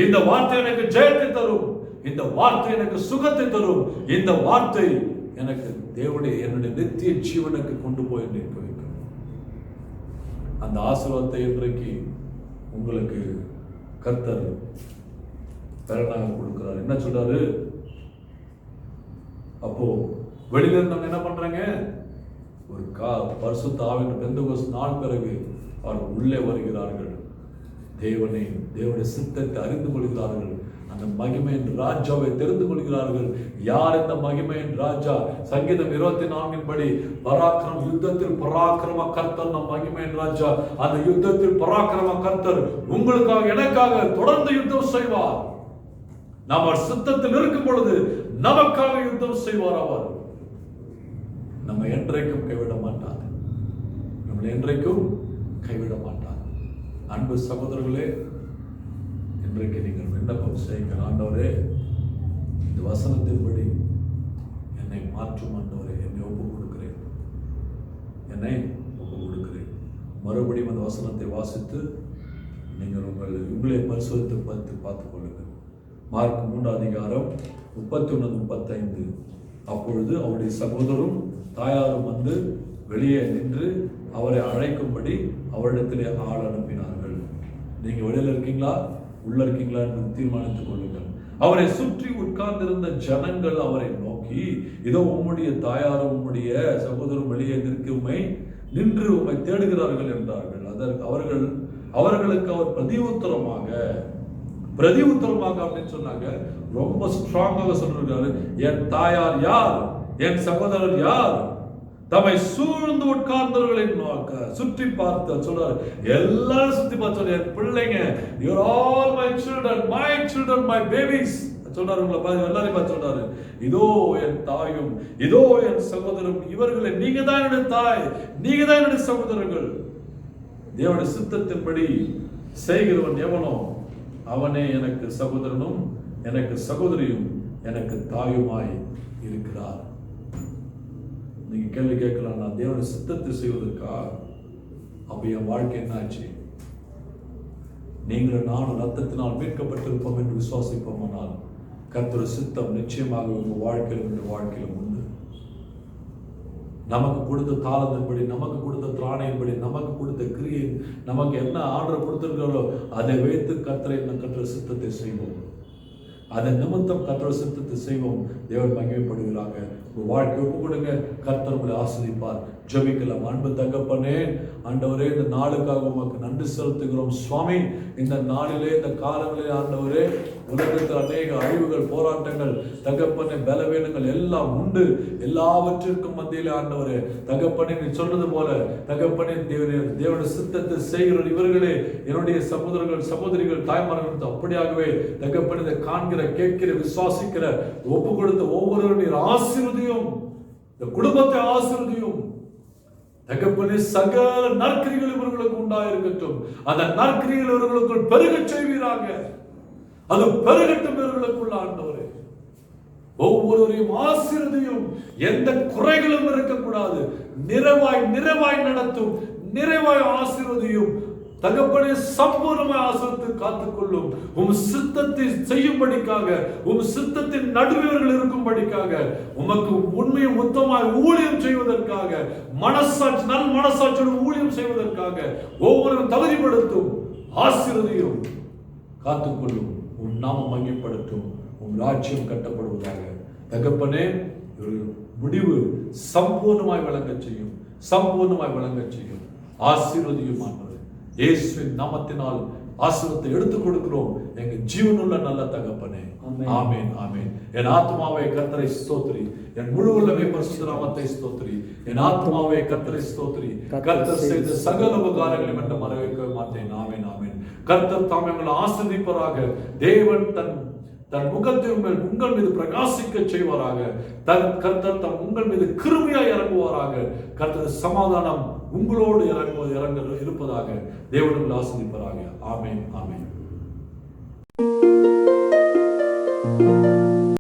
Speaker 1: இந்த வார்த்தை எனக்கு ஜெயத்தை தரும், இந்த வார்த்தை எனக்கு சுகத்தை தரும், இந்த வார்த்தை எனக்கு தேவனுடைய என்னுடைய நித்திய ஜீவனுக்கு கொண்டு போய் நிற்க வைக்கும். அந்த ஆசீர்வாதத்தை இன்றைக்கு உங்களுக்கு கர்த்தர் பலனாக கொடுக்கிறார். என்ன சொல்றாரு? அப்போ வெளியில இருந்தவங்க என்ன பண்றாங்க? ஒரு பரிசுத்த ஆவியின் பெந்தெகோஸ்து நாள் பிறகு அவர்கள் உள்ளே வருகிறார்கள். தேவனுடைய சித்தத்தை அறிந்து கொள்கிறார்கள். அந்த மகிமையின் ராஜாவை தெரிந்து கொள்கிறார்கள். யார் இந்த மகிமையின் ராஜா? சங்கீதம் 24 படி பராக்கிரம், யுத்தத்தில் பராக்கிரம கர்த்தர் நம் மகிமையின் ராஜா. அந்த யுத்தத்தில் பராக்கிரம கர்த்தர் உங்களுக்காக எனக்காக தொடர்ந்து யுத்தம் செய்வார். நாம் அவர் சித்தத்தில் இருக்கும் பொழுது நமக்காக யுத்தம் செய்வார். அவர் நம்ம என்றைக்கும் கைவிட மாட்டார். நம்மளை என்றைக்கும் கைவிட மாட்டார். அன்பு சகோதரர்களே, இன்றைக்கு நீங்கள் விண்ணப்பம் செய்யுங்கள். ஆண்டவரே, இந்த வசனத்தின்படி என்னை மாற்றும் ஆண்டவரே, என்னை ஒப்புக் கொடுக்கிறேன், என்னை ஒப்புக் கொடுக்கிறேன். மறுபடியும் அந்த வசனத்தை வாசித்து நீங்கள் உங்களை பரிசோதித்து பார்த்துக் கொள்ளுங்கள். மார்க் 3:31-35. அப்பொழுது அவருடைய சகோதரரும் தாயாரும் வந்து வெளியே நின்று அவரை அழைக்கும்படி அவரிடத்திலே ஆள் அனுப்பினார்கள். நீங்க வெளியில இருக்கீங்களா, உள்ள இருக்கீங்களா என்று தீர்மானித்துக் கொள்ளுங்கள். அவரை சுற்றி உட்கார்ந்திருந்த ஜனங்கள் அவரை நோக்கி, இதோ உம்முடைய தாயாரும் உம்முடைய சகோதரரும் வெளியே நின்று உம்மை தேடுகிறார்கள் என்றார்கள். அதற்கு அவர்களுக்கு அவர் பிரதியுத்தரமாக அப்படின்னு சொன்னாங்க. ரொம்ப ஸ்ட்ராங்காக சொல்றாரு. என் தாயார் யார், என் சகோதரர் யார்? தம்மை சூழ்ந்து உட்கார்ந்தவர்களை சுற்றி பார்த்து சொல்றாரு. எல்லாரும் சுத்தி பார்த்து, என் பிள்ளைங்க, you're all my children, my babies சொல்றாரு. உங்களை பார்த்து எல்லாரையும் பார்த்து சொல்றாரு, இதோ என் தாயும், இதோ என் சகோதரரும், இவர்களை நீங்க தான் என்னுடைய தாய், நீங்க தான் என்னுடைய சகோதரர்கள். தேவனுடைய சித்தத்தின்படி செய்கிறவன் எவனோ அவனே எனக்கு சகோதரனும் எனக்கு சகோதரியும் எனக்கு தாயுமாய் இருக்கிறார். நீங்க கேள்வி கேட்கலாம், நான் தேவனுடைய சித்தத்தை செய்வதற்கா? அப்ப என் வாழ்க்கை என்ன ஆச்சு? நீங்களும் நானும் ரத்தத்தினால் மீட்கப்பட்டிருப்போம் என்று விசுவாசிப்போமானால் கர்த்தருடைய சித்தம் நிச்சயமாக உங்க வாழ்க்கையிலும் உண்டு. நமக்கு கொடுத்த தாளத்தின்படி, நமக்கு கொடுத்த திராணையின்படி, நமக்கு கொடுத்த கிரியை, நமக்கு என்ன ஆர்டர் கொடுத்திருக்கிறோ அதை வைத்து கர்த்தருடைய சித்தத்தை செய்வோம். அதன் நிமித்தம் கர்த்தருடைய சித்தத்தை செய்வோம். தேவன் மகிமைப்படுகிறாங்க. உங்கள் வாழ்க்கை ஒப்பு கொடுங்க, கர்த்தர் உங்களை ஆசீர்வதிப்பார். ஜெபிக்கலாம். அன்பு தகப்பனே, ஆண்டவரே, இந்த நாளுக்காக உமக்கு நன்றி செலுத்துகிறோம் சுவாமி. இந்த நாளிலே, இந்த காலங்களிலே ஆண்டவரே, உலகத்தில் அநேக அழிவுகள், போராட்டங்கள், தகப்பனே, பலவீனங்கள் எல்லாம் உண்டு. எல்லாவற்றிற்கும் மத்தியிலே ஆண்டவரே, தகப்பனே, நீ சொல்றது போல தகப்பனே, தேவனுடைய சித்தத்தை செய்கிற இவர்களே என்னுடைய சகோதரர்கள், சகோதரிகள், தாய்மார்கள். அப்படியாகவே தகப்பனே, இதை காண்கிற, கேட்கிற, விசுவாசிக்கிற, ஒப்பு கொடுத்த ஒவ்வொருவரும் நீர் ஆசீர்வதியும். இந்த குடும்பத்தை ஆசீர்வதியும். தகப்பனே சகல நற்கிரிகள் இவர்களுக்கு உண்டாயிருக்கட்டும். அந்த நற்கிரிகள் இவர்களுக்குள் பெருகச் செய்வீராக. அது பெருகட்டும் இவர்களுக்குள்ள ஆண்டவரே. ஒவ்வொருவரையும் ஆசீர்வதியும். எந்த குறைகளும் இருக்கக்கூடாது. நிறைவாய் நிறைவாய் நடத்தும். நிறைவாய் ஆசீர்வதியும். தகப்பனே சம்பூர்ணமாய் ஆசீர்வதித்து காத்துக்கொள்ளும். உம் சித்தத்தை செய்யும்படிக்காக, உம் சித்தத்தின் நடுவர்கள் இருக்கும்படிக்காக, உமக்கு உண்மையும் உத்தமாய் ஊழியம் செய்வதற்காக, மனசாட்சி நல் மனசாட்சியோடு ஊழியம் செய்வதற்காக ஒவ்வொருவரும் தகுதிப்படுத்தும். ஆசீர்வதியும், காத்துக்கொள்ளும். உம் நாமம் மகிமைப்படுத்தும். உம் ராஜ்யம் கட்டப்படுவதாக. தகப்பனே முடிவு சம்பூர்ணமாய் விளங்க செய்யும். சம்பூர்ணமாய் விளங்க செய்யும். ஆசீர்வதியும் ஆண்டவரே. இயேசுவின் நாமத்தினால் ஆசீர்வாதத்தை எடுத்துக் கொடுக்கிறோம் எங்க ஜீவனுள்ள நல்ல தகப்பனே. ஆமென் ஆமென். என் ஆத்மாவே கர்த்தரை ஸ்தோத்திரி. என் முழு உள்ளமே பரிசுத்த நாமத்தை ஸ்தோத்திரி. என் ஆத்மாவே கர்த்தரை ஸ்தோத்திரி. கர்த்தர் செய்த சகல உபகாரங்களையும் என்று மறக்க மாட்டேன். ஆமென் ஆமென். கர்த்தர் தாம் எங்களை ஆசீர்வதிப்பாராக. தேவன் தன் முகத்தை உங்கள் மீது பிரகாசிக்க செய்வாராக. கர்த்தர் தம் உங்கள் மீது கிருபையாய் இறங்குவாராக. கர்த்தர் சமாதானம் உங்களோடு இறங்க இருப்பதாக தேவன் ஆசீர்வதிப்பாராக. ஆமென் ஆமென்.